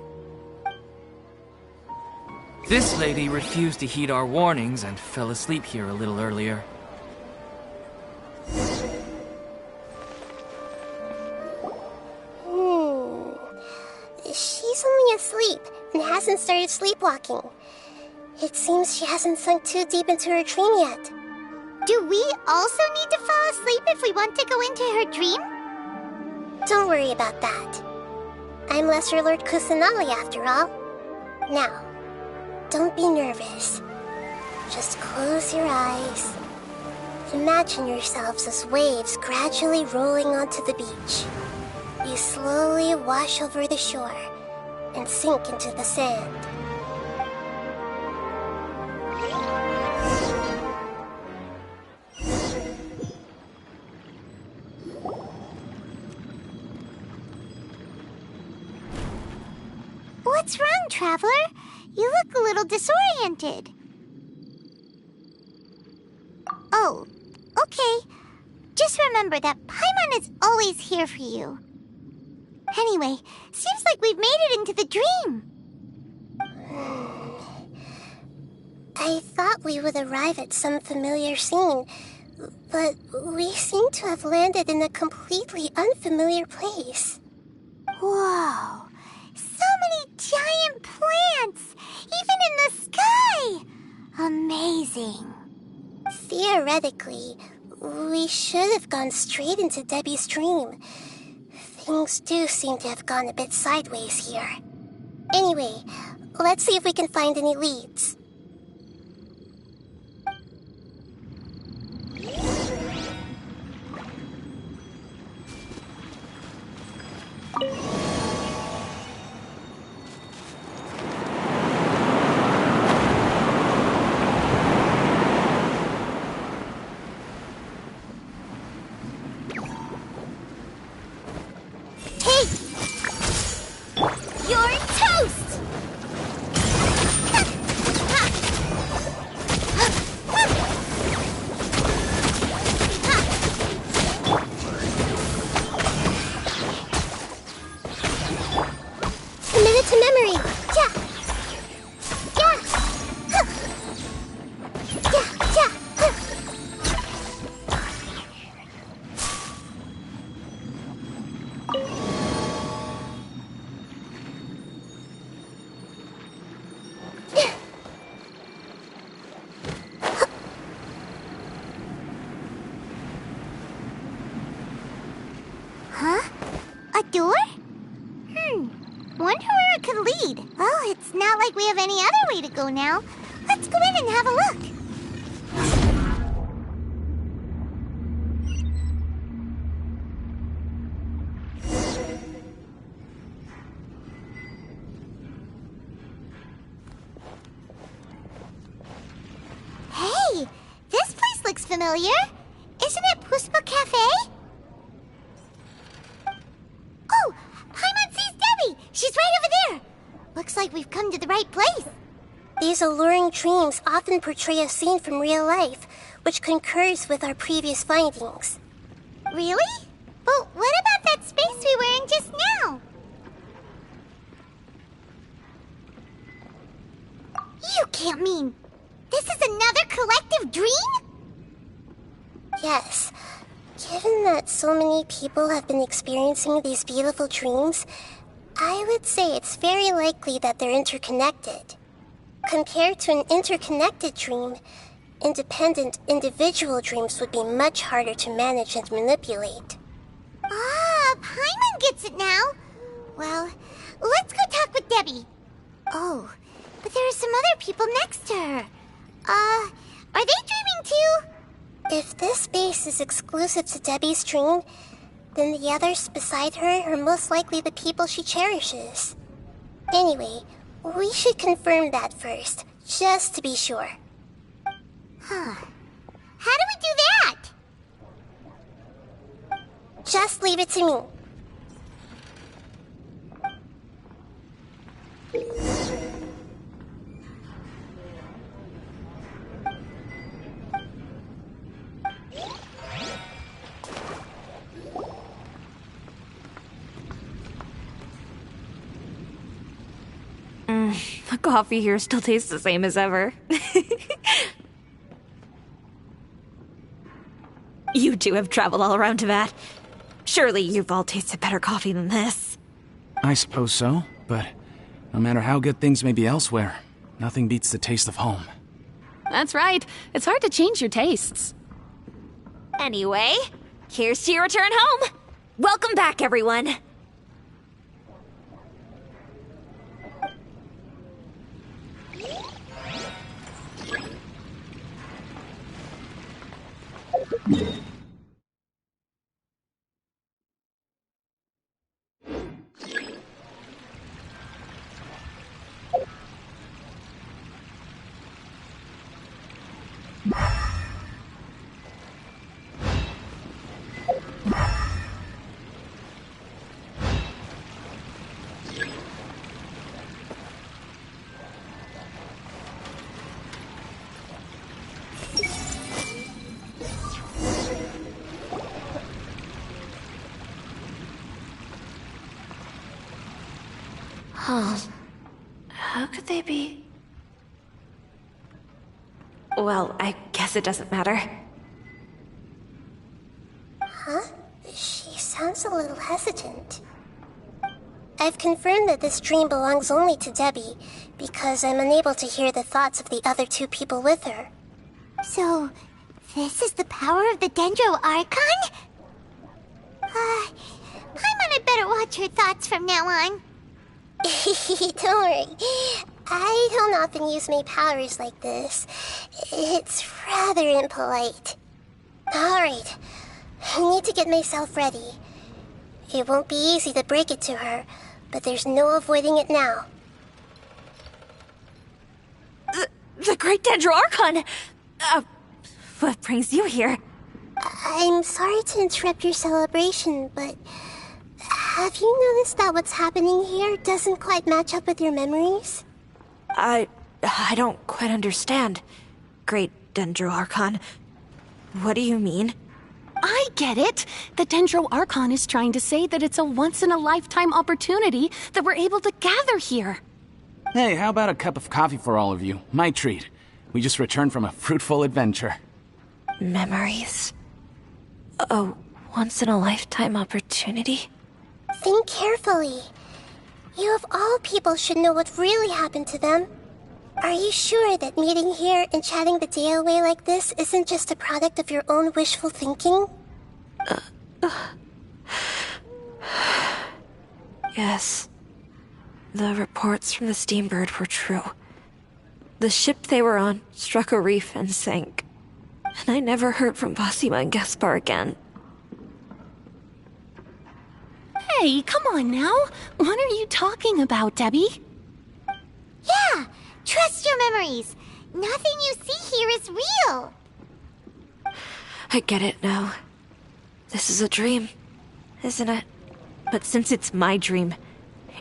This lady refused to heed our warnings and fell asleep here a little earlier. She's only asleep and hasn't started sleepwalking. It seems she hasn't sunk too deep into her dream yet. Do we also need to fall asleep if we want to go into her dream? Don't worry about that. I'm Lesser Lord Kusanali after all. Now, don't be nervous. Just close your eyes. Imagine yourselves as waves gradually rolling onto the beach. You slowly wash over the shore and sink into the sand. What's wrong, Traveler? You look a little disoriented. Oh, okay. Just remember that Paimon is always here for you. Anyway, seems like we've made it into the dream. I thought we would arrive at some familiar scene, but we seem to have landed in a completely unfamiliar place. Whoa, so many giant plants, even in the sky! Amazing. Theoretically, we should have gone straight into Debbie's dream. Things do seem to have gone a bit sideways here. Anyway, let's see if we can find any leads. Huh? A door? Wonder where it could lead. Well, it's not like we have any other way to go now. Let's go in and have a look. Hey, this place looks familiar. Isn't it Puspa Cafe? Oh, Paimon sees Debbie! She's right over there! Looks like we've come to the right place. These alluring dreams often portray a scene from real life, which concurs with our previous findings. Really? But what about that space we were in just now? You can't mean... this is another collective dream? Yes. Given that so many people have been experiencing these beautiful dreams, I would say it's very likely that they're interconnected. Compared to an interconnected dream, independent individual dreams would be much harder to manage and manipulate. Ah, Paimon gets it now. Well, let's go talk with Debbie. Oh, but there are some other people next to her. Are they dreaming too? If this space is exclusive to Debbie's dream, then the others beside her are most likely the people she cherishes. Anyway, we should confirm that first, just to be sure. Huh. How do we do that? Just leave it to me. The coffee here still tastes the same as ever. You two have traveled all around Tibet. Surely you've all tasted better coffee than this. I suppose so, but no matter how good things may be elsewhere, nothing beats the taste of home. That's right. It's hard to change your tastes. Anyway, here's to your return home. Welcome back, everyone. How could they be? Well, I guess it doesn't matter. Huh? She sounds a little hesitant. I've confirmed that this dream belongs only to Debbie, because I'm unable to hear the thoughts of the other two people with her. So, this is the power of the Dendro Archon? Paimon had better watch her thoughts from now on. Don't worry. I don't often use my powers like this. It's rather impolite. Alright, I need to get myself ready. It won't be easy to break it to her, but there's no avoiding it now. The Great Dendro Archon! What brings you here? I'm sorry to interrupt your celebration, but have you noticed that what's happening here doesn't quite match up with your memories? I don't quite understand. Great Dendro Archon. What do you mean? I get it. The Dendro Archon is trying to say that it's a once-in-a-lifetime opportunity that we're able to gather here. Hey, how about a cup of coffee for all of you? My treat. We just returned from a fruitful adventure. Memories. A once-in-a-lifetime opportunity? Think carefully. You of all people should know what really happened to them. Are you sure that meeting here and chatting the day away like this isn't just a product of your own wishful thinking? Yes. The reports from the Steambird were true. The ship they were on struck a reef and sank. And I never heard from Basima and Gaspar again. Hey, come on now. What are you talking about, Debbie? Yeah, trust your memories. Nothing you see here is real. I get it now. This is a dream, isn't it? But since it's my dream,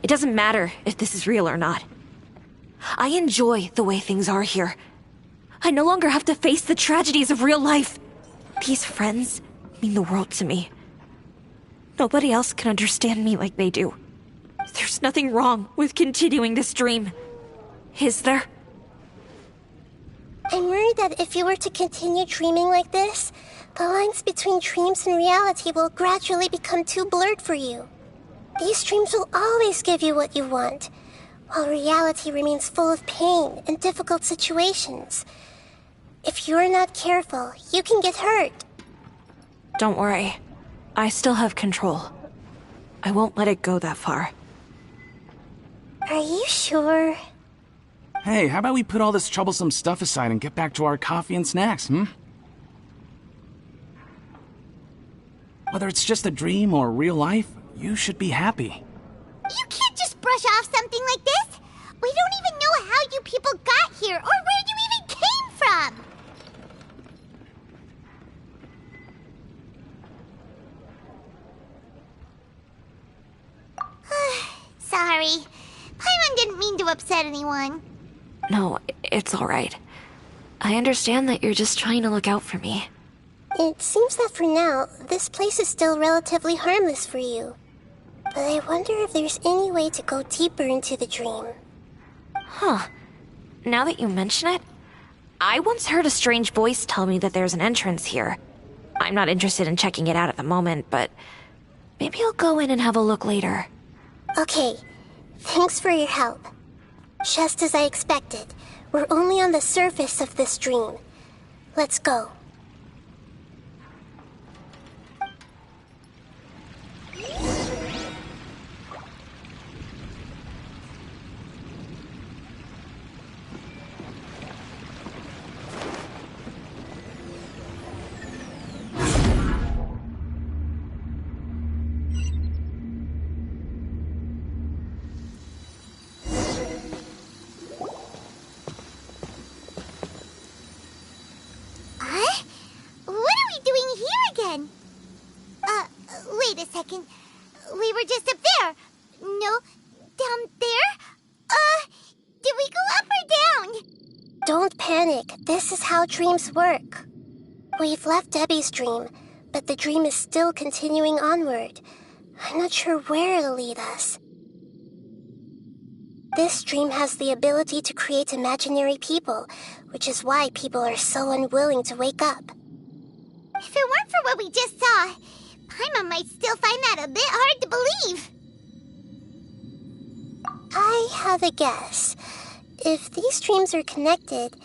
it doesn't matter if this is real or not. I enjoy the way things are here. I no longer have to face the tragedies of real life. These friends mean the world to me. Nobody else can understand me like they do. There's nothing wrong with continuing this dream. Is there? I'm worried that if you were to continue dreaming like this, the lines between dreams and reality will gradually become too blurred for you. These dreams will always give you what you want, while reality remains full of pain and difficult situations. If you're not careful, you can get hurt. Don't worry. I still have control. I won't let it go that far. Are you sure? Hey, how about we put all this troublesome stuff aside and get back to our coffee and snacks, hmm? Whether it's just a dream or real life, you should be happy. You can't just brush off something like this. We don't even know how you people got here or where you even came from. Sorry. Paimon didn't mean to upset anyone. No, it's alright. I understand that you're just trying to look out for me. It seems that for now, this place is still relatively harmless for you. But I wonder if there's any way to go deeper into the dream. Huh. Now that you mention it, I once heard a strange voice tell me that there's an entrance here. I'm not interested in checking it out at the moment, but maybe I'll go in and have a look later. Okay, thanks for your help. Just as I expected, we're only on the surface of this dream. Let's go. Wait a second. We were just up there. No, down there? Did we go up or down? Don't panic. This is how dreams work. We've left Debbie's dream, but the dream is still continuing onward. I'm not sure where it'll lead us. This dream has the ability to create imaginary people, which is why people are so unwilling to wake up. If it weren't for what we just saw, Paimon might still find that a bit hard to believe. I have a guess. If these dreams are connected,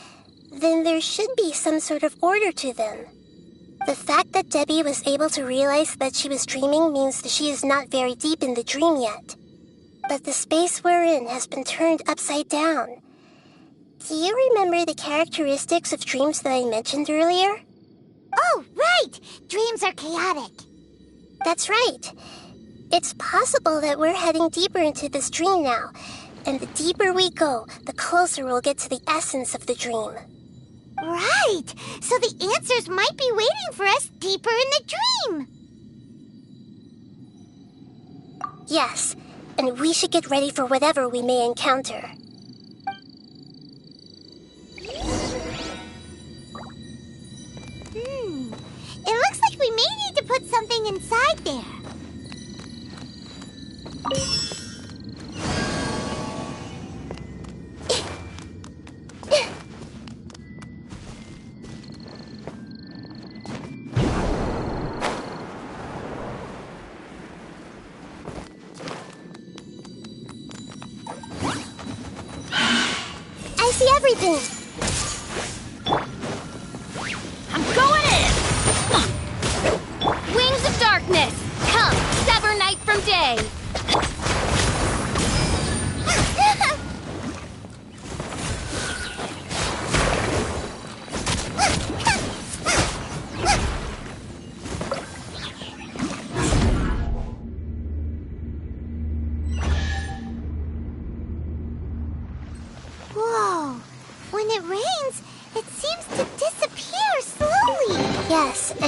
then there should be some sort of order to them. The fact that Debbie was able to realize that she was dreaming means that she is not very deep in the dream yet. But the space we're in has been turned upside down. Do you remember the characteristics of dreams that I mentioned earlier? Oh, right! Dreams are chaotic. That's right. It's possible that we're heading deeper into this dream now, and the deeper we go, the closer we'll get to the essence of the dream. Right! So the answers might be waiting for us deeper in the dream! Yes, and we should get ready for whatever we may encounter. It looks like we may need to put something inside there. I see everything! I'm going in! Wings of darkness, come, sever night from day!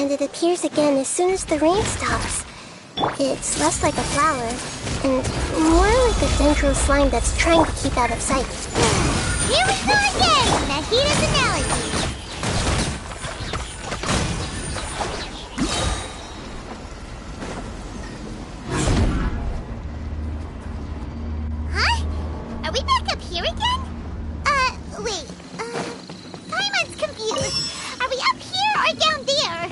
and it appears again as soon as the rain stops. It's less like a flower, and more like a dendro slime that's trying to keep out of sight. Here we go again! Nahida's analogy! Huh? Are we back up here again? Wait. Paimon's confused. Are we up here or down there?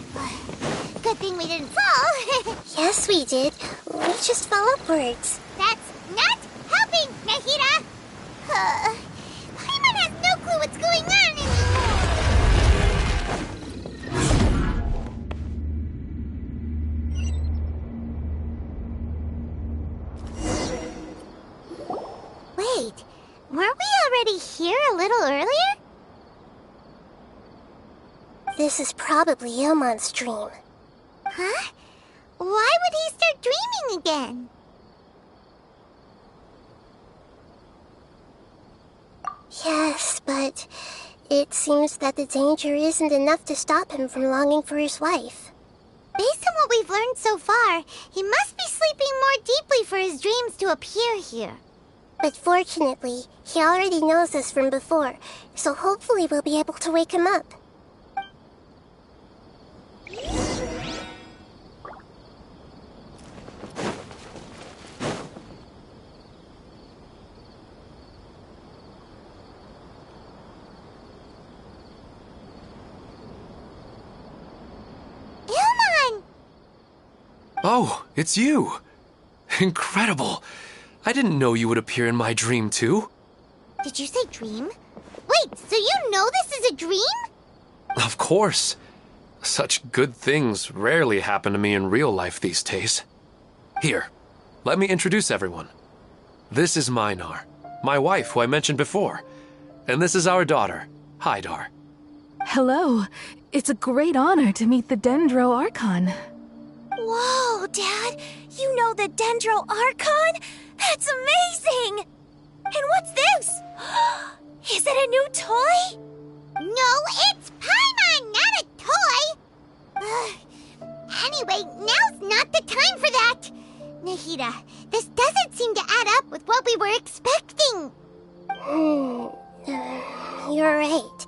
Good thing we didn't fall. Yes, we did. We just fell upwards. That's not helping, Nahida! Paimon has no clue what's going on anymore. Wait, weren't we already here a little earlier? This is probably Ilmon's dream. Huh? Why would he start dreaming again? Yes, but it seems that the danger isn't enough to stop him from longing for his wife. Based on what we've learned so far, he must be sleeping more deeply for his dreams to appear here. But fortunately, he already knows us from before, so hopefully we'll be able to wake him up. Oh, it's you! Incredible! I didn't know you would appear in my dream, too. Did you say dream? Wait, so you know this is a dream? Of course. Such good things rarely happen to me in real life these days. Here, let me introduce everyone. This is Minar, my wife who I mentioned before. And this is our daughter, Hydar. Hello. It's a great honor to meet the Dendro Archon. Whoa, Dad! You know the Dendro Archon? That's amazing! And what's this? Is it a new toy? No, it's Paimon, not a toy! Anyway, now's not the time for that! Nahida, this doesn't seem to add up with what we were expecting. You're right.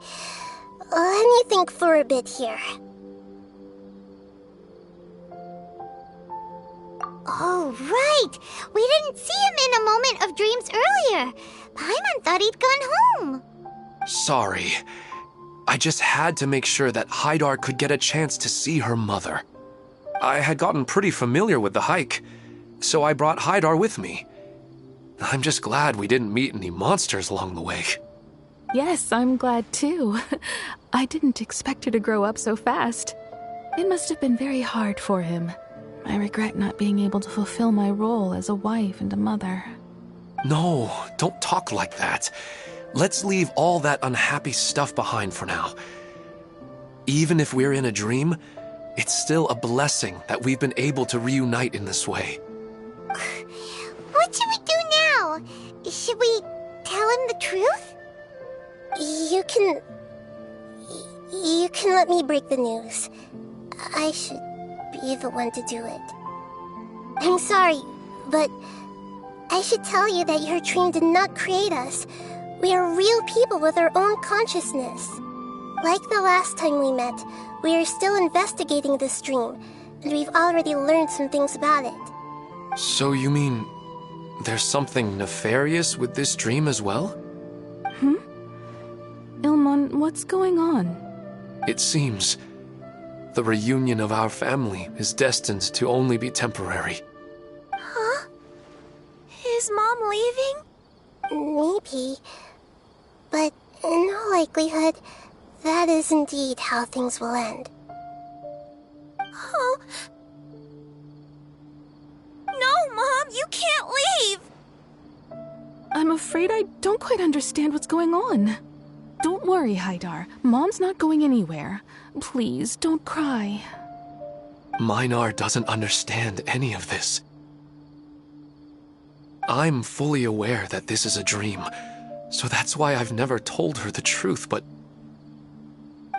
Let me think for a bit here. Oh, right! We didn't see him in a moment of dreams earlier. Paimon thought he'd gone home. Sorry. I just had to make sure that Hydar could get a chance to see her mother. I had gotten pretty familiar with the hike, so I brought Hydar with me. I'm just glad we didn't meet any monsters along the way. Yes, I'm glad too. I didn't expect her to grow up so fast. It must have been very hard for him. I regret not being able to fulfill my role as a wife and a mother. No, don't talk like that. Let's leave all that unhappy stuff behind for now. Even if we're in a dream, it's still a blessing that we've been able to reunite in this way. What should we do now? Should we tell him the truth? You can let me break the news. I should be the one to do it. I'm sorry, but I should tell you that your dream did not create us. We are real people with our own consciousness. Like the last time we met, we are still investigating this dream, and we've already learned some things about it. So you mean there's something nefarious with this dream as well? Ilmon, what's going on? It seems the reunion of our family is destined to only be temporary. Huh? Is Mom leaving? Maybe. But in all likelihood, that is indeed how things will end. Oh. No, Mom, you can't leave! I'm afraid I don't quite understand what's going on. Don't worry, Hydar. Mom's not going anywhere. Please, don't cry. Minar doesn't understand any of this. I'm fully aware that this is a dream, so that's why I've never told her the truth, but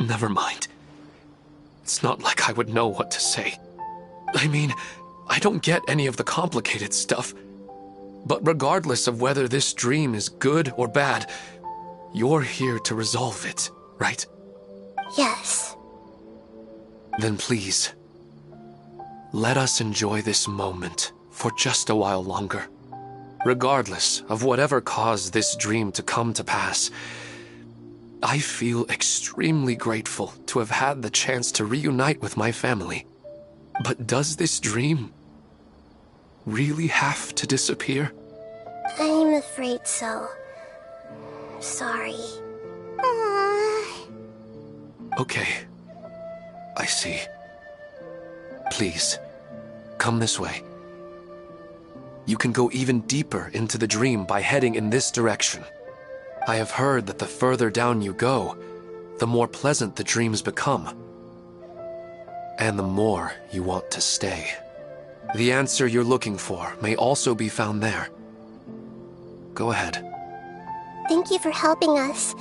never mind. It's not like I would know what to say. I mean, I don't get any of the complicated stuff. But regardless of whether this dream is good or bad, you're here to resolve it, right? Yes. Then please, let us enjoy this moment for just a while longer. Regardless of whatever caused this dream to come to pass, I feel extremely grateful to have had the chance to reunite with my family. But does this dream really have to disappear? I'm afraid so. Sorry. Okay. I see. Please, come this way. You can go even deeper into the dream by heading in this direction. I have heard that the further down you go, the more pleasant the dreams become. And the more you want to stay. The answer you're looking for may also be found there. Go ahead. Thank you for helping us.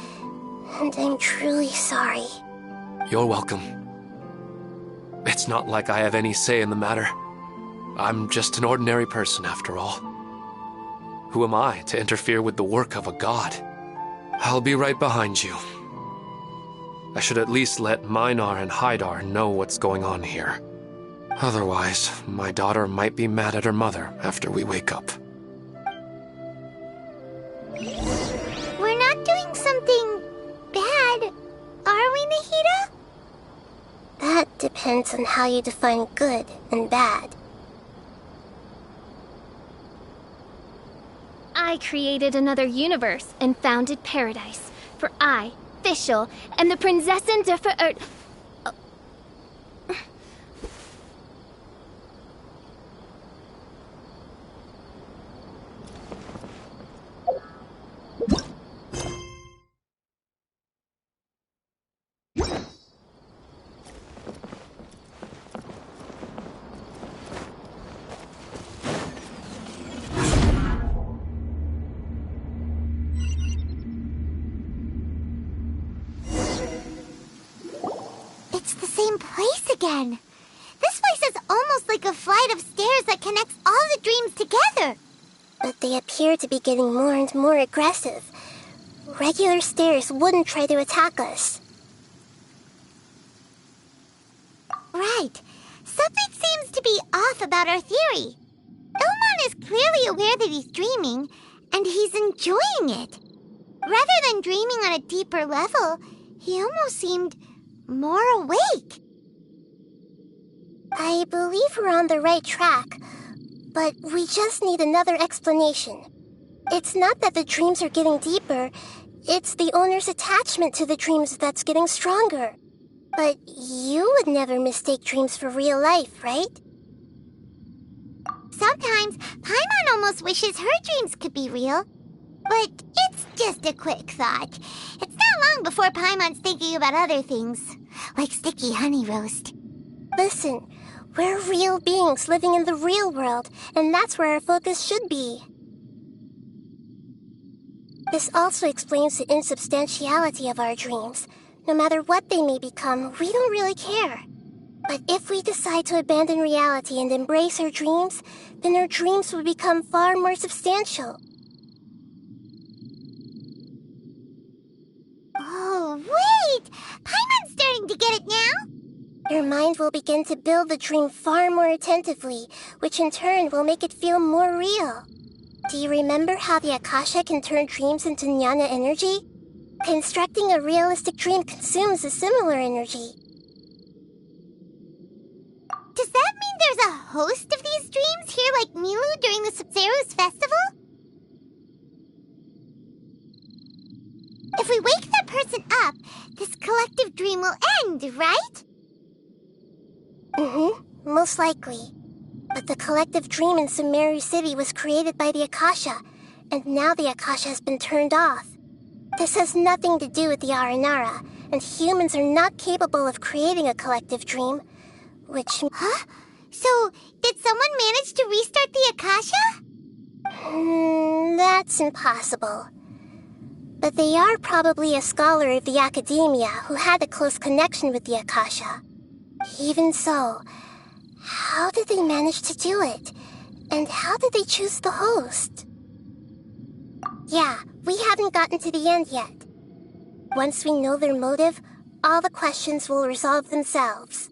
And I'm truly sorry. You're welcome. It's not like I have any say in the matter. I'm just an ordinary person, after all. Who am I to interfere with the work of a god? I'll be right behind you. I should at least let Minar and Haidar know what's going on here. Otherwise, my daughter might be mad at her mother after we wake up. We're not doing something bad, are we, Nahida? That depends on how you define good and bad. I created another universe and founded paradise for I, Fischl, and the Prinzessin der Verirrt. Again. This place is almost like a flight of stairs that connects all the dreams together. But they appear to be getting more and more aggressive. Regular stairs wouldn't try to attack us. Right. Something seems to be off about our theory. Ilman is clearly aware that he's dreaming, and he's enjoying it. Rather than dreaming on a deeper level, he almost seemed more awake. I believe we're on the right track, but we just need another explanation. It's not that the dreams are getting deeper, it's the owner's attachment to the dreams that's getting stronger. But you would never mistake dreams for real life, right? Sometimes, Paimon almost wishes her dreams could be real. But it's just a quick thought. It's not long before Paimon's thinking about other things, like sticky honey roast. Listen, we're real beings living in the real world, and that's where our focus should be. This also explains the insubstantiality of our dreams. No matter what they may become, we don't really care. But if we decide to abandon reality and embrace our dreams, then our dreams will become far more substantial. Oh, wait! Paimon's starting to get it now? Your mind will begin to build the dream far more attentively, which in turn will make it feel more real. Do you remember how the Akasha can turn dreams into jnana energy? Constructing a realistic dream consumes a similar energy. Does that mean there's a host of these dreams here like Milu during the Sabzeruz festival? If we wake that person up, this collective dream will end, right? Most likely. But the collective dream in Sumeru City was created by the Akasha, and now the Akasha has been turned off. This has nothing to do with the Aranara, and humans are not capable of creating a collective dream, which... Huh? So, did someone manage to restart the Akasha? That's impossible. But they are probably a scholar of the academia who had a close connection with the Akasha. Even so, how did they manage to do it? And how did they choose the host? Yeah, we haven't gotten to the end yet. Once we know their motive, all the questions will resolve themselves.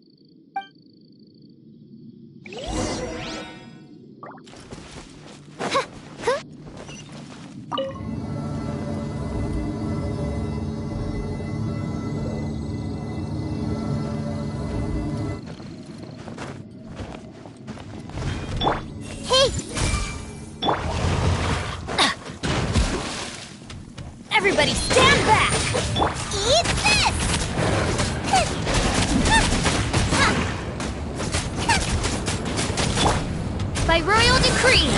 Everybody stand back! Eat this! By royal decree!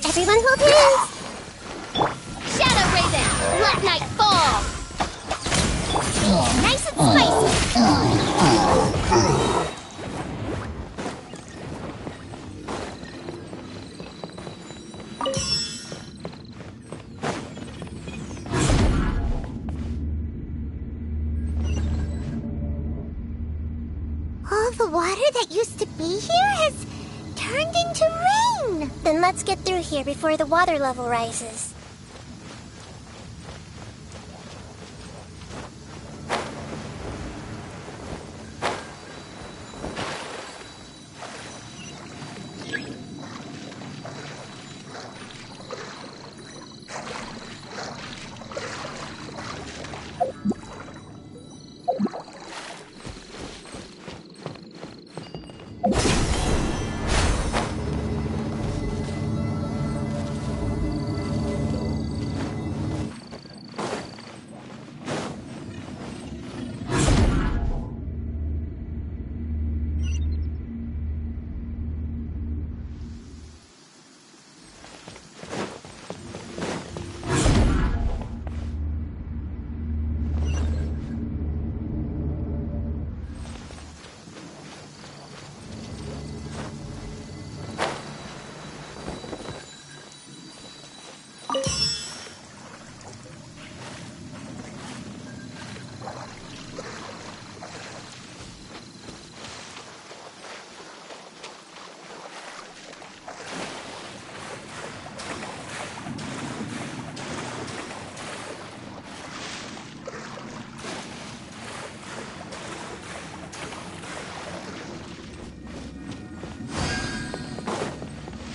Everyone hold hands! Shadow Raven, let night fall! Nice and spicy! All the water that used to be here has turned into rain! Then let's get through here before the water level rises.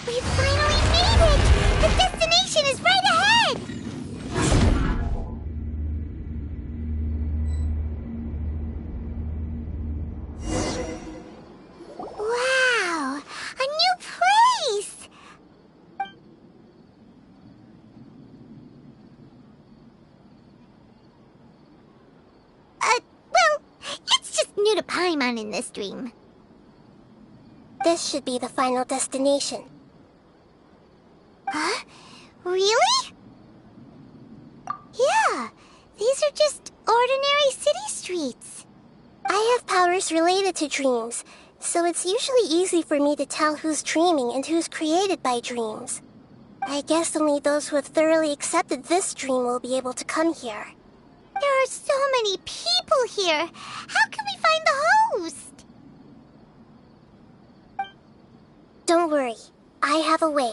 We finally made it! The destination is right ahead! Wow! A new place! Well, it's just new to Paimon in this dream. This should be the final destination. Huh? Really? Yeah, these are just ordinary city streets. I have powers related to dreams, so it's usually easy for me to tell who's dreaming and who's created by dreams. I guess only those who have thoroughly accepted this dream will be able to come here. There are so many people here. How can we find the host? Don't worry, I have a way.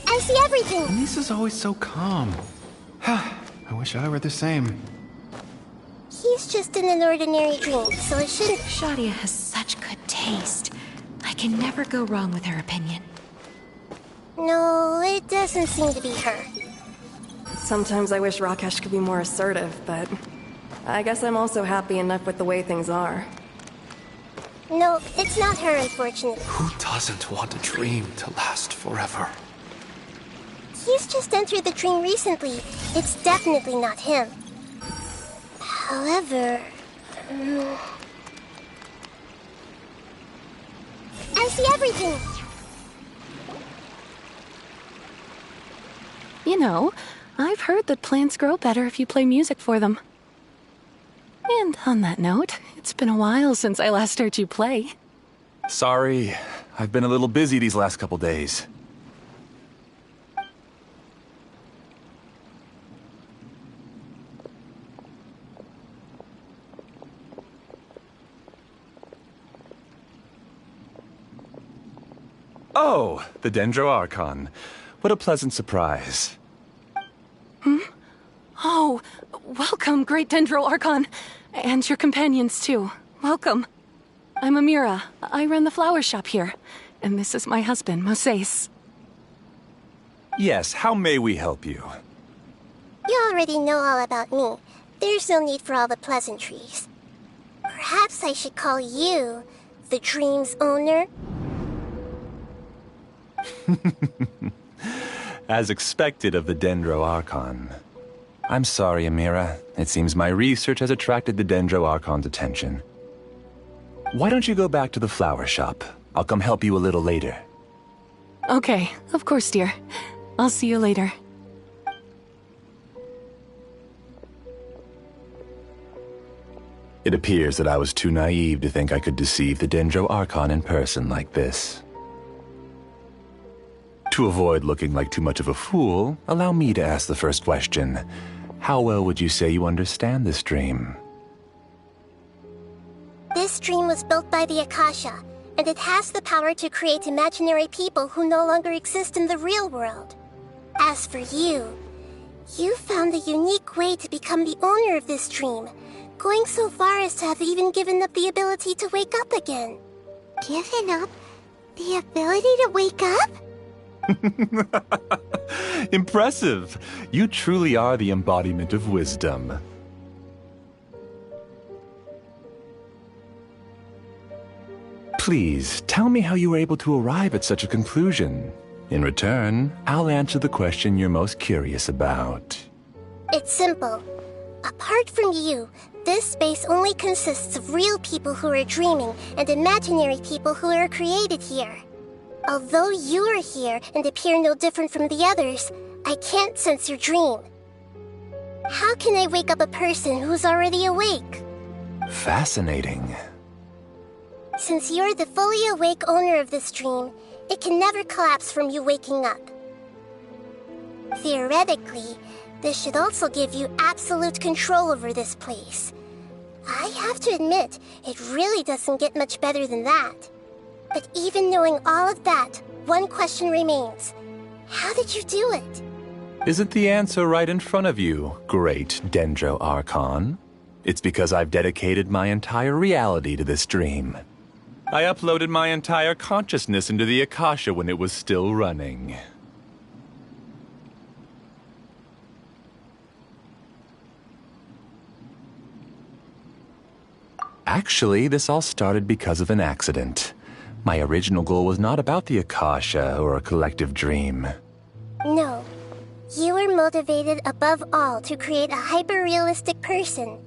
I see everything. Lisa's always so calm. I wish I were the same. He's just in an ordinary dream, so it shouldn't... Shadia has such good taste. I can never go wrong with her opinion. No, it doesn't seem to be her. Sometimes I wish Rakesh could be more assertive, but I guess I'm also happy enough with the way things are. No, it's not her, unfortunately. Who doesn't want a dream to last forever? He's just entered the dream recently. It's definitely not him. However... I see everything! You know, I've heard that plants grow better if you play music for them. And on that note, it's been a while since I last heard you play. Sorry, I've been a little busy these last couple days. Oh, the Dendro Archon. What a pleasant surprise. Oh, welcome, Great Dendro Archon. And your companions, too. Welcome. I'm Amira. I run the flower shop here. And this is my husband, Moses. Yes, how may we help you? You already know all about me. There's no need for all the pleasantries. Perhaps I should call you the dream's owner? As expected of the Dendro Archon. I'm sorry, Amira. It seems my research has attracted the Dendro Archon's attention. Why don't you go back to the flower shop? I'll come help you a little later. Okay, of course, dear. I'll see you later. It appears that I was too naive to think I could deceive the Dendro Archon in person like this. To avoid looking like too much of a fool, allow me to ask the first question. How well would you say you understand this dream? This dream was built by the Akasha, and it has the power to create imaginary people who no longer exist in the real world. As for you, you found a unique way to become the owner of this dream, going so far as to have even given up the ability to wake up again. Given up the ability to wake up? Impressive! You truly are the embodiment of wisdom. Please, tell me how you were able to arrive at such a conclusion. In return, I'll answer the question you're most curious about. It's simple. Apart from you, this space only consists of real people who are dreaming and imaginary people who are created here. Although you are here and appear no different from the others, I can't sense your dream. How can I wake up a person who's already awake? Fascinating. Since you're the fully awake owner of this dream, it can never collapse from you waking up. Theoretically, this should also give you absolute control over this place. I have to admit, it really doesn't get much better than that. But even knowing all of that, one question remains. How did you do it? Isn't the answer right in front of you, Great Dendro Archon? It's because I've dedicated my entire reality to this dream. I uploaded my entire consciousness into the Akasha when it was still running. Actually, this all started because of an accident. My original goal was not about the Akasha or a collective dream. No. You were motivated above all to create a hyper-realistic person.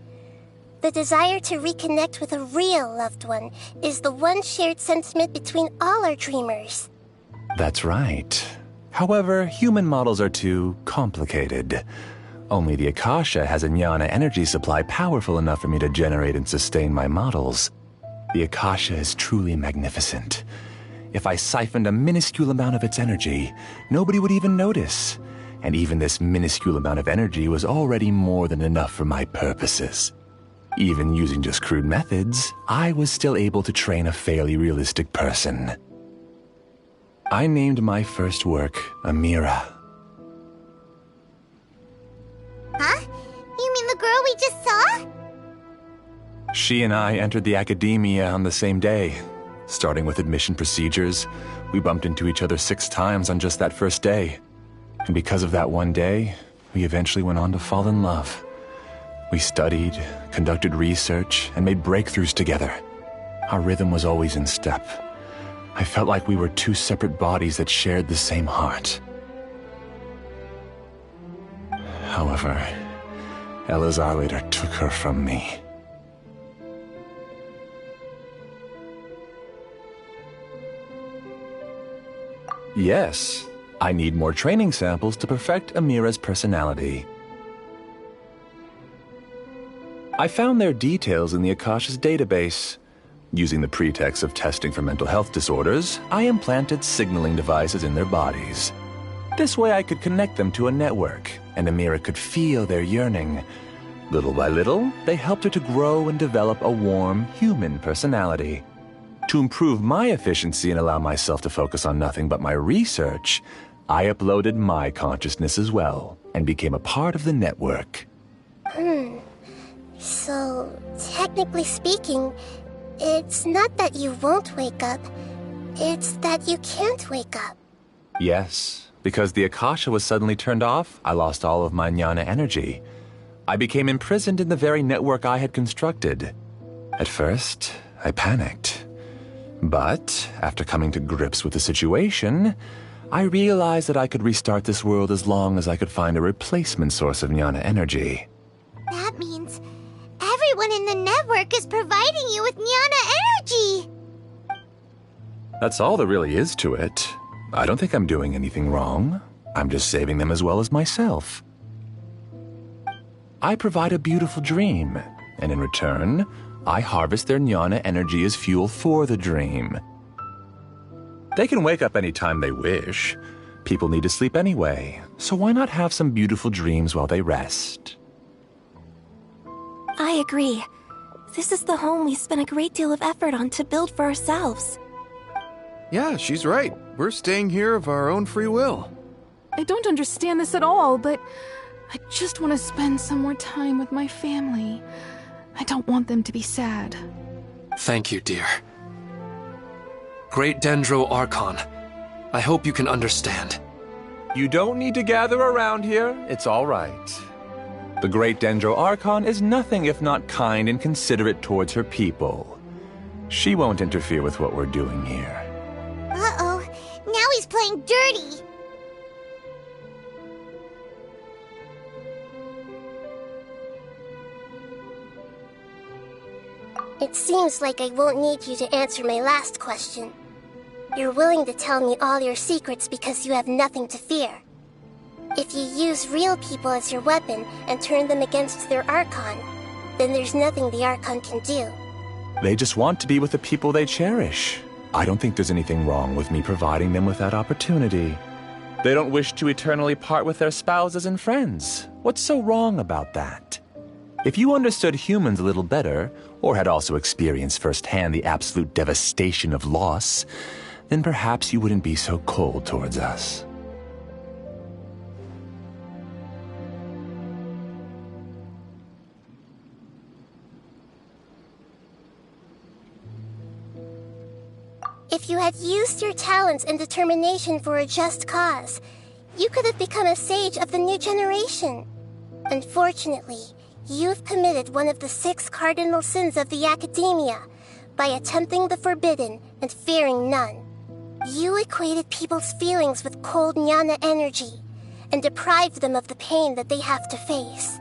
The desire to reconnect with a real loved one is the one shared sentiment between all our dreamers. That's right. However, human models are too complicated. Only the Akasha has a jnana energy supply powerful enough for me to generate and sustain my models. The Akasha is truly magnificent. If I siphoned a minuscule amount of its energy, nobody would even notice. And even this minuscule amount of energy was already more than enough for my purposes. Even using just crude methods, I was still able to train a fairly realistic person. I named my first work Amira. Huh? You mean the girl we just saw? She and I entered the academia on the same day. Starting with admission procedures, we bumped into each other 6 times on just that first day. And because of that one day, we eventually went on to fall in love. We studied, conducted research, and made breakthroughs together. Our rhythm was always in step. I felt like we were 2 separate bodies that shared the same heart. However, Elazar later took her from me. Yes, I need more training samples to perfect Amira's personality. I found their details in the Akasha's database. Using the pretext of testing for mental health disorders, I implanted signaling devices in their bodies. This way I could connect them to a network, and Amira could feel their yearning. Little by little, they helped her to grow and develop a warm, human personality. To improve my efficiency and allow myself to focus on nothing but my research, I uploaded my consciousness as well, and became a part of the network. So, technically speaking, it's not that you won't wake up, it's that you can't wake up. Yes, because the Akasha was suddenly turned off, I lost all of my jnana energy. I became imprisoned in the very network I had constructed. At first, I panicked. But, after coming to grips with the situation, I realized that I could restart this world as long as I could find a replacement source of jnana energy. That means everyone in the network is providing you with jnana energy! That's all there really is to it. I don't think I'm doing anything wrong. I'm just saving them as well as myself. I provide a beautiful dream, and in return, I harvest their jnana energy as fuel for the dream. They can wake up any time they wish. People need to sleep anyway, so why not have some beautiful dreams while they rest? I agree. This is the home we spent a great deal of effort on to build for ourselves. Yeah, she's right. We're staying here of our own free will. I don't understand this at all, but I just want to spend some more time with my family. I don't want them to be sad. Thank you, dear. Great Dendro Archon, I hope you can understand. You don't need to gather around here. It's all right. The Great Dendro Archon is nothing if not kind and considerate towards her people. She won't interfere with what we're doing here. Uh-oh, now he's playing dirty! It seems like I won't need you to answer my last question. You're willing to tell me all your secrets because you have nothing to fear. If you use real people as your weapon and turn them against their Archon, then there's nothing the Archon can do. They just want to be with the people they cherish. I don't think there's anything wrong with me providing them with that opportunity. They don't wish to eternally part with their spouses and friends. What's so wrong about that? If you understood humans a little better, or had also experienced firsthand the absolute devastation of loss, then perhaps you wouldn't be so cold towards us. If you had used your talents and determination for a just cause, you could have become a sage of the new generation. Unfortunately, you've committed one of the 6 cardinal sins of the academia by attempting the forbidden and fearing none. You equated people's feelings with cold jnana energy and deprived them of the pain that they have to face.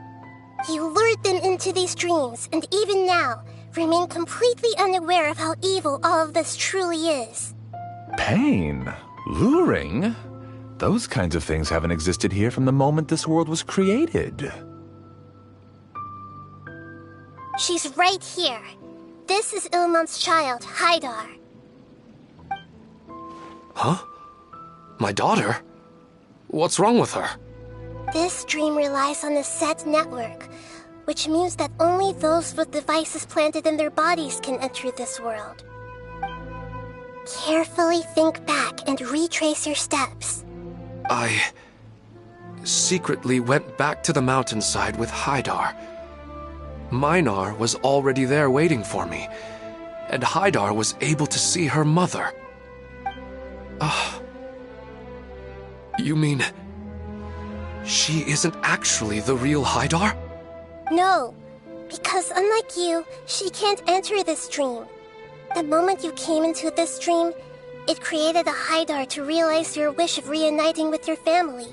You lured them into these dreams, and even now, remain completely unaware of how evil all of this truly is. Pain? Luring? Those kinds of things haven't existed here from the moment this world was created. She's right here. This is Ilmon's child, Haidar. Huh? My daughter? What's wrong with her? This dream relies on a set network, which means that only those with devices planted in their bodies can enter this world. Carefully think back and retrace your steps. I secretly went back to the mountainside with Haidar. Minar was already there waiting for me, and Haidar was able to see her mother. You mean she isn't actually the real Haidar? No, because unlike you, she can't enter this dream. The moment you came into this dream, it created a Haidar to realize your wish of reuniting with your family.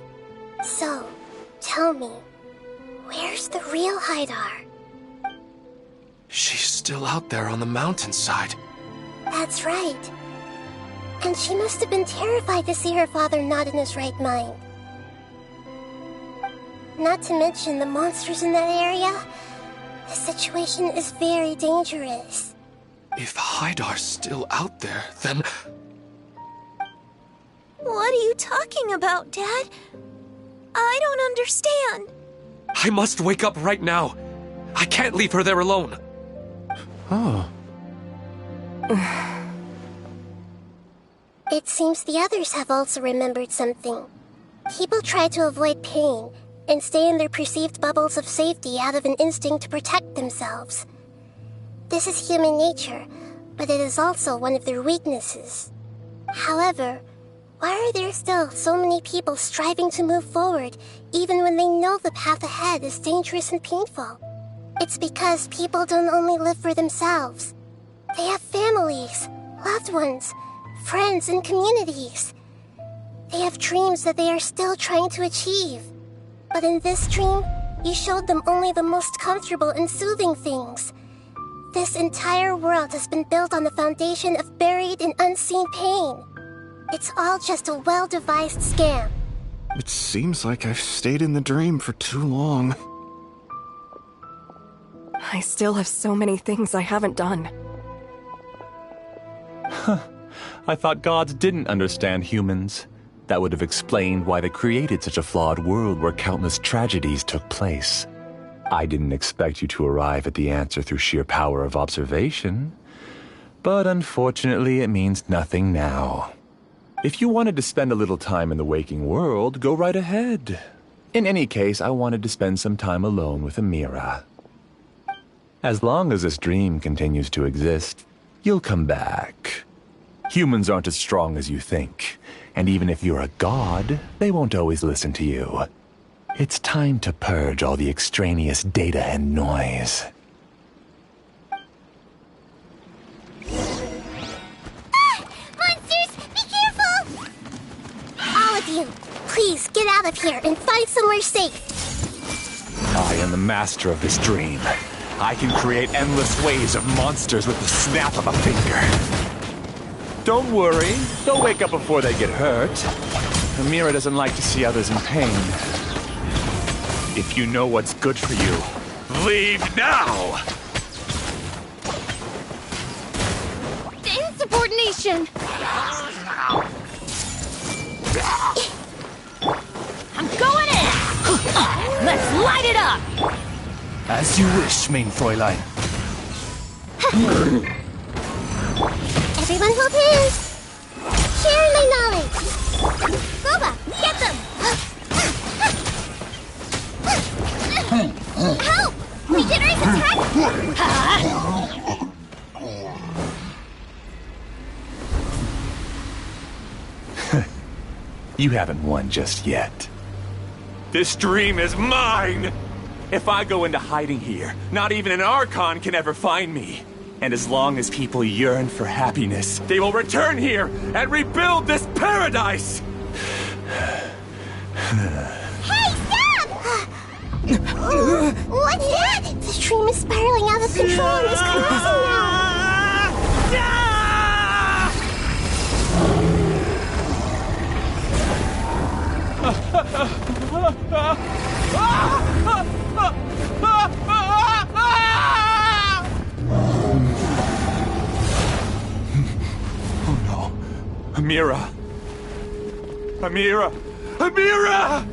So, tell me, Where's the real Haidar? She's still out there on the mountainside. That's right. And she must have been terrified to see her father not in his right mind. Not to mention the monsters in that area. The situation is very dangerous. If Haidar's still out there, then... What are you talking about, Dad? I don't understand. I must wake up right now. I can't leave her there alone. Oh. It seems the others have also remembered something. People try to avoid pain and stay in their perceived bubbles of safety out of an instinct to protect themselves. This is human nature, but it is also one of their weaknesses. However, why are there still so many people striving to move forward even when they know the path ahead is dangerous and painful? It's because people don't only live for themselves. They have families, loved ones, friends, and communities. They have dreams that they are still trying to achieve. But in this dream, you showed them only the most comfortable and soothing things. This entire world has been built on the foundation of buried and unseen pain. It's all just a well-devised scam. It seems like I've stayed in the dream for too long. I still have so many things I haven't done. I thought gods didn't understand humans. That would have explained why they created such a flawed world where countless tragedies took place. I didn't expect you to arrive at the answer through sheer power of observation. But unfortunately, it means nothing now. If you wanted to spend a little time in the waking world, go right ahead. In any case, I wanted to spend some time alone with Amira. As long as this dream continues to exist, you'll come back. Humans aren't as strong as you think, and even if you're a god, they won't always listen to you. It's time to purge all the extraneous data and noise. Monsters, be careful! All of you, please get out of here and find somewhere safe. I am the master of this dream. I can create endless waves of monsters with the snap of a finger. Don't worry, they'll wake up before they get hurt. Amira doesn't like to see others in pain. If you know what's good for you, leave now! Insubordination! I'm going in! Let's light it up! As you wish, main Fräulein. Everyone hold hands. Share my knowledge. Boba, get them! Help! Regenerate attack! You haven't won just yet. This dream is mine! If I go into hiding here, not even an Archon can ever find me. And as long as people yearn for happiness, they will return here and rebuild this paradise! Hey, stop! What's that? The stream is spiraling out of control and is collapsing now. Oh no. Amira! Amira! Amira!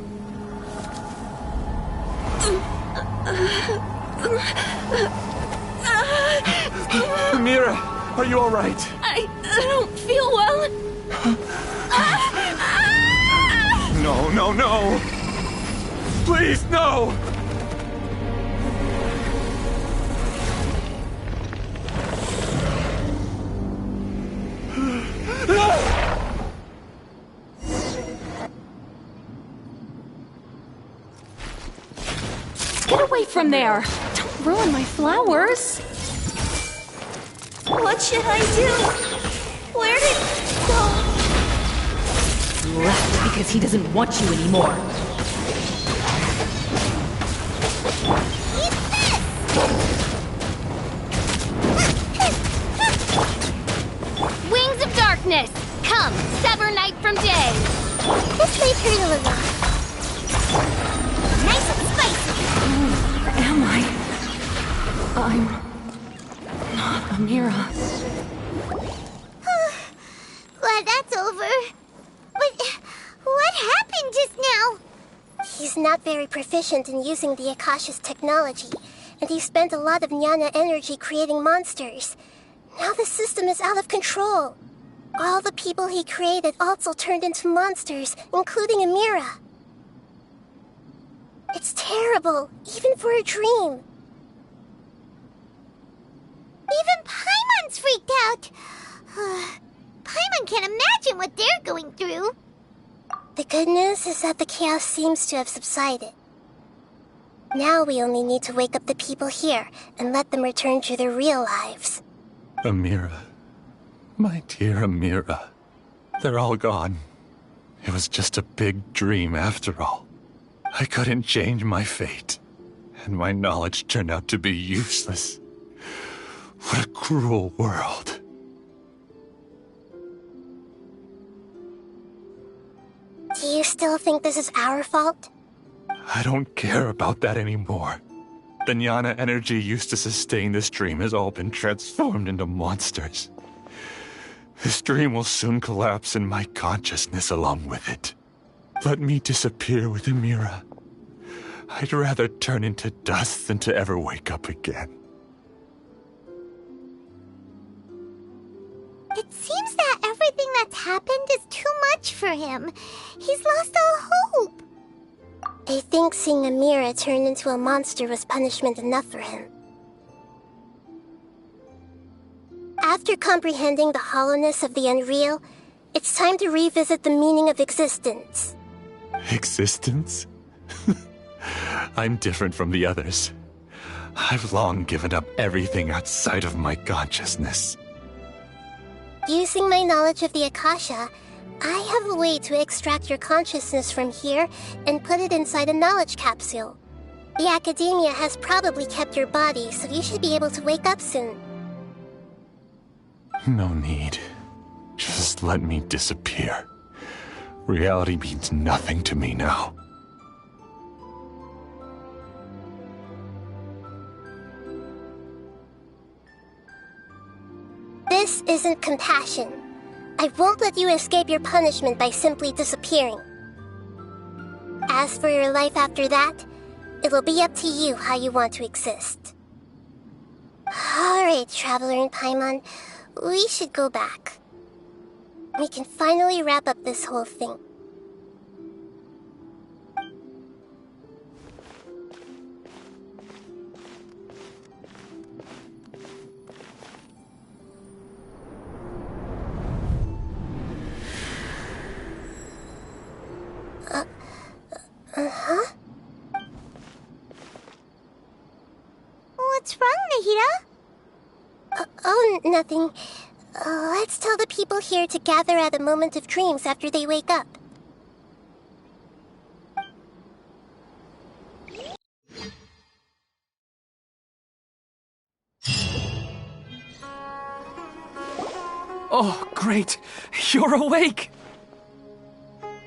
Amira, are you all right? I don't feel well. No, no, no! Please, no! Get away from there! Don't ruin my flowers! What should I do? Where did he go? Left because he doesn't want you anymore. This might hurt a little. Nice and spicy! Who am I? I'm not Amira. Glad that's over. But what happened just now? He's not very proficient in using the Akasha's technology, and he spent a lot of jnana energy creating monsters. Now the system is out of control. All the people he created also turned into monsters, including Amira. It's terrible, even for a dream. Even Paimon's freaked out. Paimon can't imagine what they're going through. The good news is that the chaos seems to have subsided. Now we only need to wake up the people here and let them return to their real lives. Amira. My dear Amira. They're all gone. It was just a big dream after all. I couldn't change my fate, and my knowledge turned out to be useless. What a cruel world. Do you still think this is our fault? I don't care about that anymore. The jnana energy used to sustain this dream has all been transformed into monsters. This dream will soon collapse and my consciousness along with it. Let me disappear with Amira. I'd rather turn into dust than to ever wake up again. It seems that everything that's happened is too much for him. He's lost all hope. I think seeing Amira turn into a monster was punishment enough for him. After comprehending the hollowness of the unreal, it's time to revisit the meaning of existence. Existence? I'm different from the others. I've long given up everything outside of my consciousness. Using my knowledge of the Akasha, I have a way to extract your consciousness from here and put it inside a knowledge capsule. The Academia has probably kept your body, so you should be able to wake up soon. No need. Just let me disappear. Reality means nothing to me now. This isn't compassion. I won't let you escape your punishment by simply disappearing. As for your life after that, it'll be up to you how you want to exist. Alright, Traveler and Paimon, we should go back. We can finally wrap up this whole thing. Huh? What's wrong, Nahida? Oh, nothing. Let's tell the people here to gather at a moment of dreams after they wake up. Oh, great! You're awake!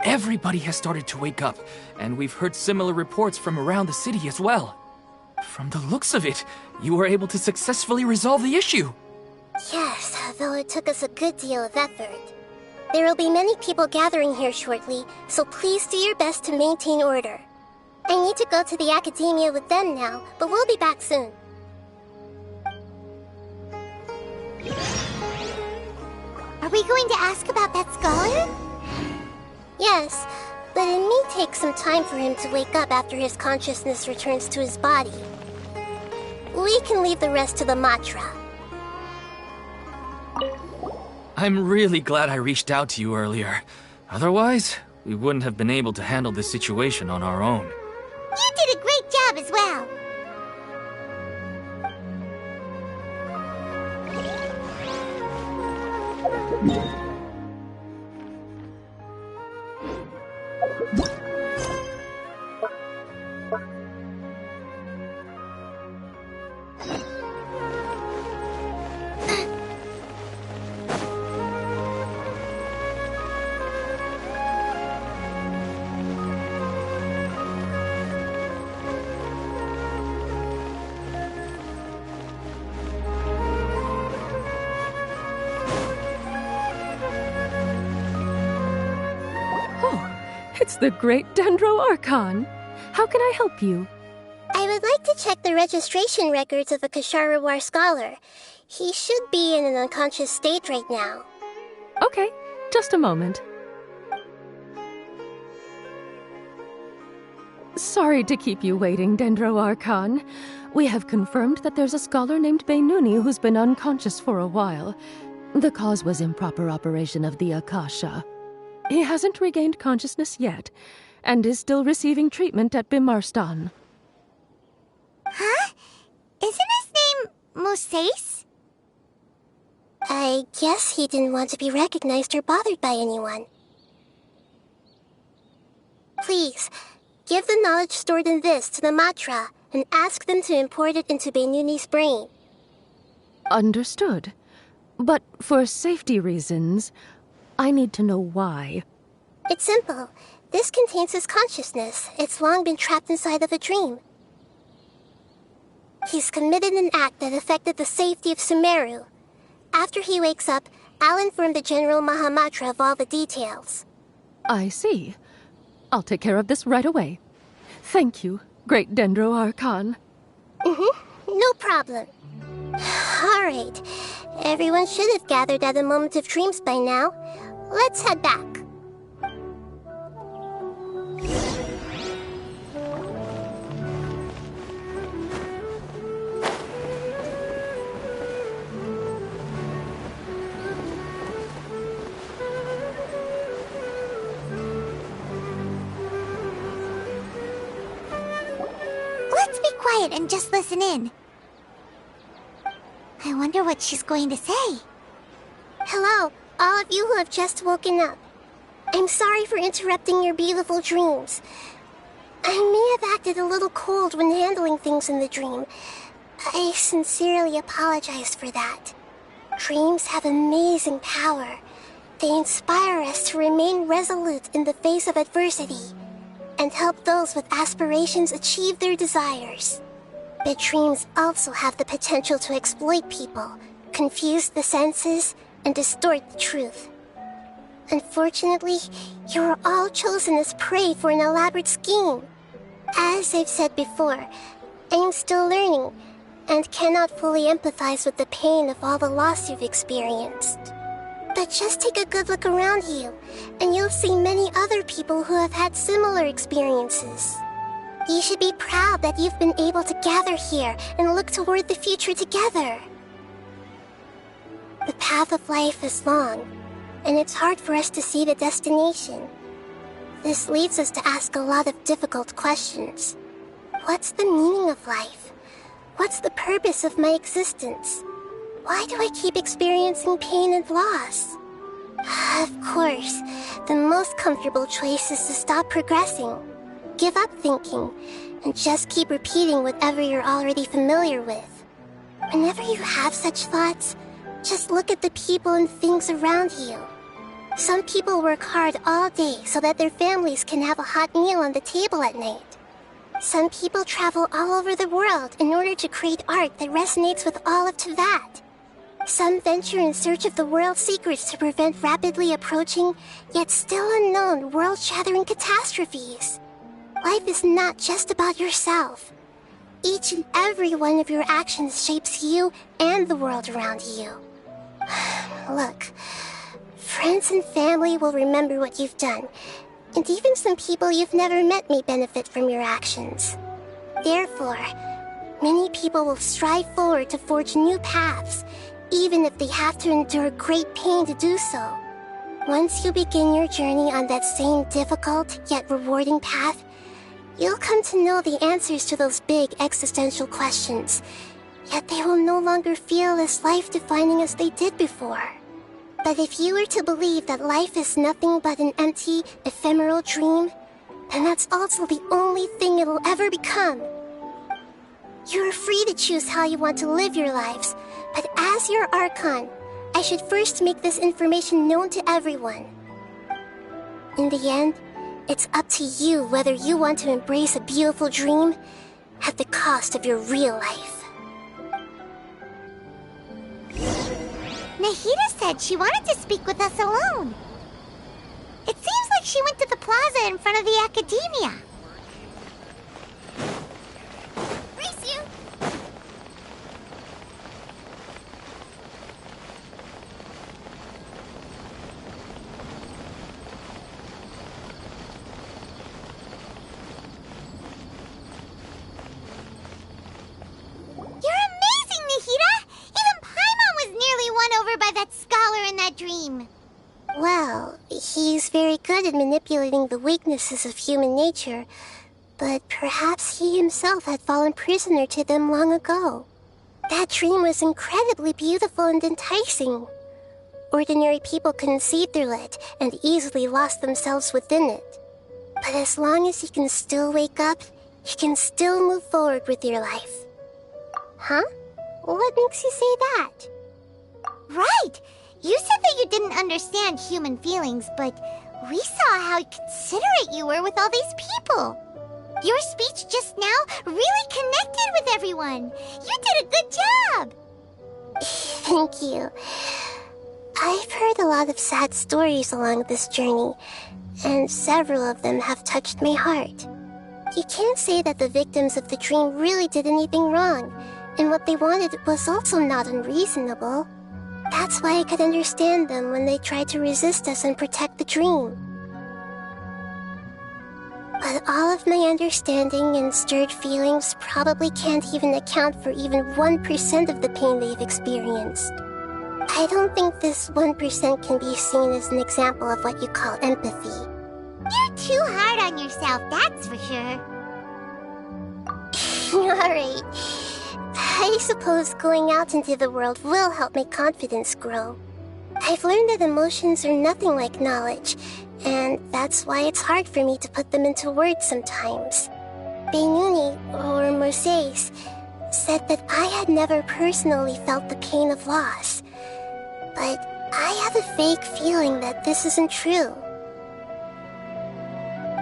Everybody has started to wake up, and we've heard similar reports from around the city as well. From the looks of it, you were able to successfully resolve the issue. Yes, though it took us a good deal of effort. There will be many people gathering here shortly, so please do your best to maintain order. I need to go to the Academia with them now, but we'll be back soon. Are we going to ask about that scholar? Yes, but it may take some time for him to wake up after his consciousness returns to his body. We can leave the rest to the Matra. I'm really glad I reached out to you earlier. Otherwise, we wouldn't have been able to handle this situation on our own. You did a great job as well. It's the great Dendro Archon. How can I help you? I would like to check the registration records of a Kasharawar scholar. He should be in an unconscious state right now. Okay, just a moment. Sorry to keep you waiting, Dendro Archon. We have confirmed that there's a scholar named Beinuni who's been unconscious for a while. The cause was improper operation of the Akasha. He hasn't regained consciousness yet, and is still receiving treatment at Bimarstan. Huh? Isn't his name Moses? I guess he didn't want to be recognized or bothered by anyone. Please, give the knowledge stored in this to the Matra and ask them to import it into Beinuni's brain. Understood. But for safety reasons, I need to know why. It's simple. This contains his consciousness. It's long been trapped inside of a dream. He's committed an act that affected the safety of Sumeru. After he wakes up, I'll inform the General Mahamatra of all the details. I see. I'll take care of this right away. Thank you, great Dendro Archon. No problem. All right. Everyone should have gathered at a moment of dreams by now. Let's head back. Let's be quiet and just listen in. I wonder what she's going to say. Hello, all of you who have just woken up. I'm sorry for interrupting your beautiful dreams. I may have acted a little cold when handling things in the dream. I sincerely apologize for that. Dreams have amazing power. They inspire us to remain resolute in the face of adversity and help those with aspirations achieve their desires. But dreams also have the potential to exploit people, confuse the senses, and distort the truth. Unfortunately, you were all chosen as prey for an elaborate scheme. As I've said before, I am still learning, and cannot fully empathize with the pain of all the loss you've experienced. But just take a good look around you, and you'll see many other people who have had similar experiences. You should be proud that you've been able to gather here and look toward the future together. The path of life is long, and it's hard for us to see the destination. This leads us to ask a lot of difficult questions. What's the meaning of life? What's the purpose of my existence? Why do I keep experiencing pain and loss? Of course, the most comfortable choice is to stop progressing. Give up thinking, and just keep repeating whatever you're already familiar with. Whenever you have such thoughts, just look at the people and things around you. Some people work hard all day so that their families can have a hot meal on the table at night. Some people travel all over the world in order to create art that resonates with all of Teyvat. Some venture in search of the world's secrets to prevent rapidly approaching, yet still unknown, world-shattering catastrophes. Life is not just about yourself. Each and every one of your actions shapes you and the world around you. Look, friends and family will remember what you've done, and even some people you've never met may benefit from your actions. Therefore, many people will strive forward to forge new paths, even if they have to endure great pain to do so. Once you begin your journey on that same difficult yet rewarding path, you'll come to know the answers to those big existential questions, yet they will no longer feel as life-defining as they did before. But if you were to believe that life is nothing but an empty, ephemeral dream, then that's also the only thing it'll ever become. You are free to choose how you want to live your lives, but as your Archon, I should first make this information known to everyone. In the end, it's up to you whether you want to embrace a beautiful dream at the cost of your real life. Nahida said she wanted to speak with us alone. It seems like she went to the plaza in front of the academia. Race you! You're amazing, Nahida! Even Paimon was nearly won over by that scholar in that dream. Well, he's very good at manipulating the weaknesses of human nature, but perhaps he himself had fallen prisoner to them long ago. That dream was incredibly beautiful and enticing. Ordinary people couldn't see through it and easily lost themselves within it. But as long as you can still wake up, you can still move forward with your life. Huh? What makes you say that? Right! You said that you didn't understand human feelings, but we saw how considerate you were with all these people. Your speech just now really connected with everyone. You did a good job. Thank you. I've heard a lot of sad stories along this journey, and several of them have touched my heart. You can't say that the victims of the dream really did anything wrong, and what they wanted was also not unreasonable. That's why I could understand them when they tried to resist us and protect the dream. But all of my understanding and stirred feelings probably can't even account for even 1% of the pain they've experienced. I don't think this 1% can be seen as an example of what you call empathy. You're too hard on yourself, that's for sure. Alright. I suppose going out into the world will help my confidence grow. I've learned that emotions are nothing like knowledge, and that's why it's hard for me to put them into words sometimes. Beinuni, or Moses, said that I had never personally felt the pain of loss, but I have a vague feeling that this isn't true.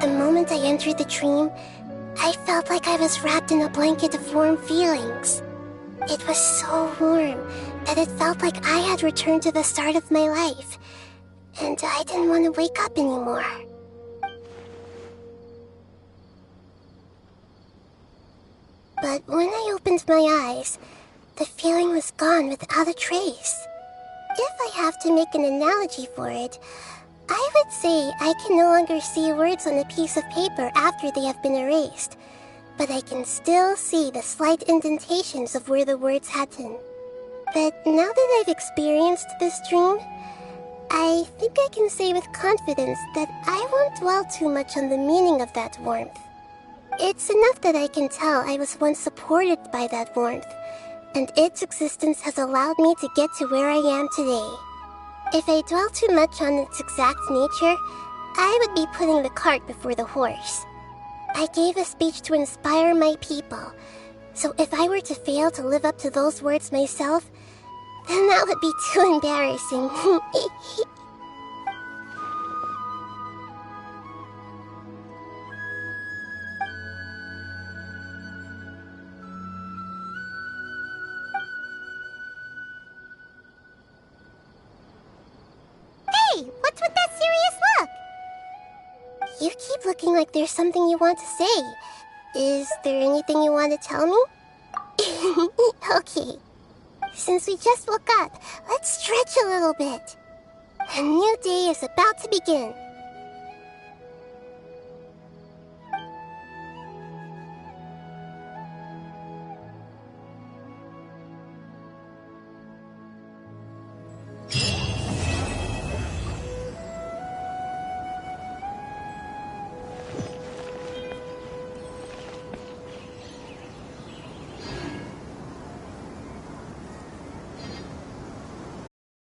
The moment I entered the dream, I felt like I was wrapped in a blanket of warm feelings. It was so warm that it felt like I had returned to the start of my life, and I didn't want to wake up anymore. But when I opened my eyes, the feeling was gone without a trace. If I have to make an analogy for it, I would say I can no longer see words on a piece of paper after they have been erased, but I can still see the slight indentations of where the words had been. But now that I've experienced this dream, I think I can say with confidence that I won't dwell too much on the meaning of that warmth. It's enough that I can tell I was once supported by that warmth, and its existence has allowed me to get to where I am today. If I dwell too much on its exact nature, I would be putting the cart before the horse. I gave a speech to inspire my people, so if I were to fail to live up to those words myself, then that would be too embarrassing. Hey, what's with that serious look? You keep looking like there's something you want to say. Is there anything you want to tell me? Okay. Since we just woke up, let's stretch a little bit. A new day is about to begin.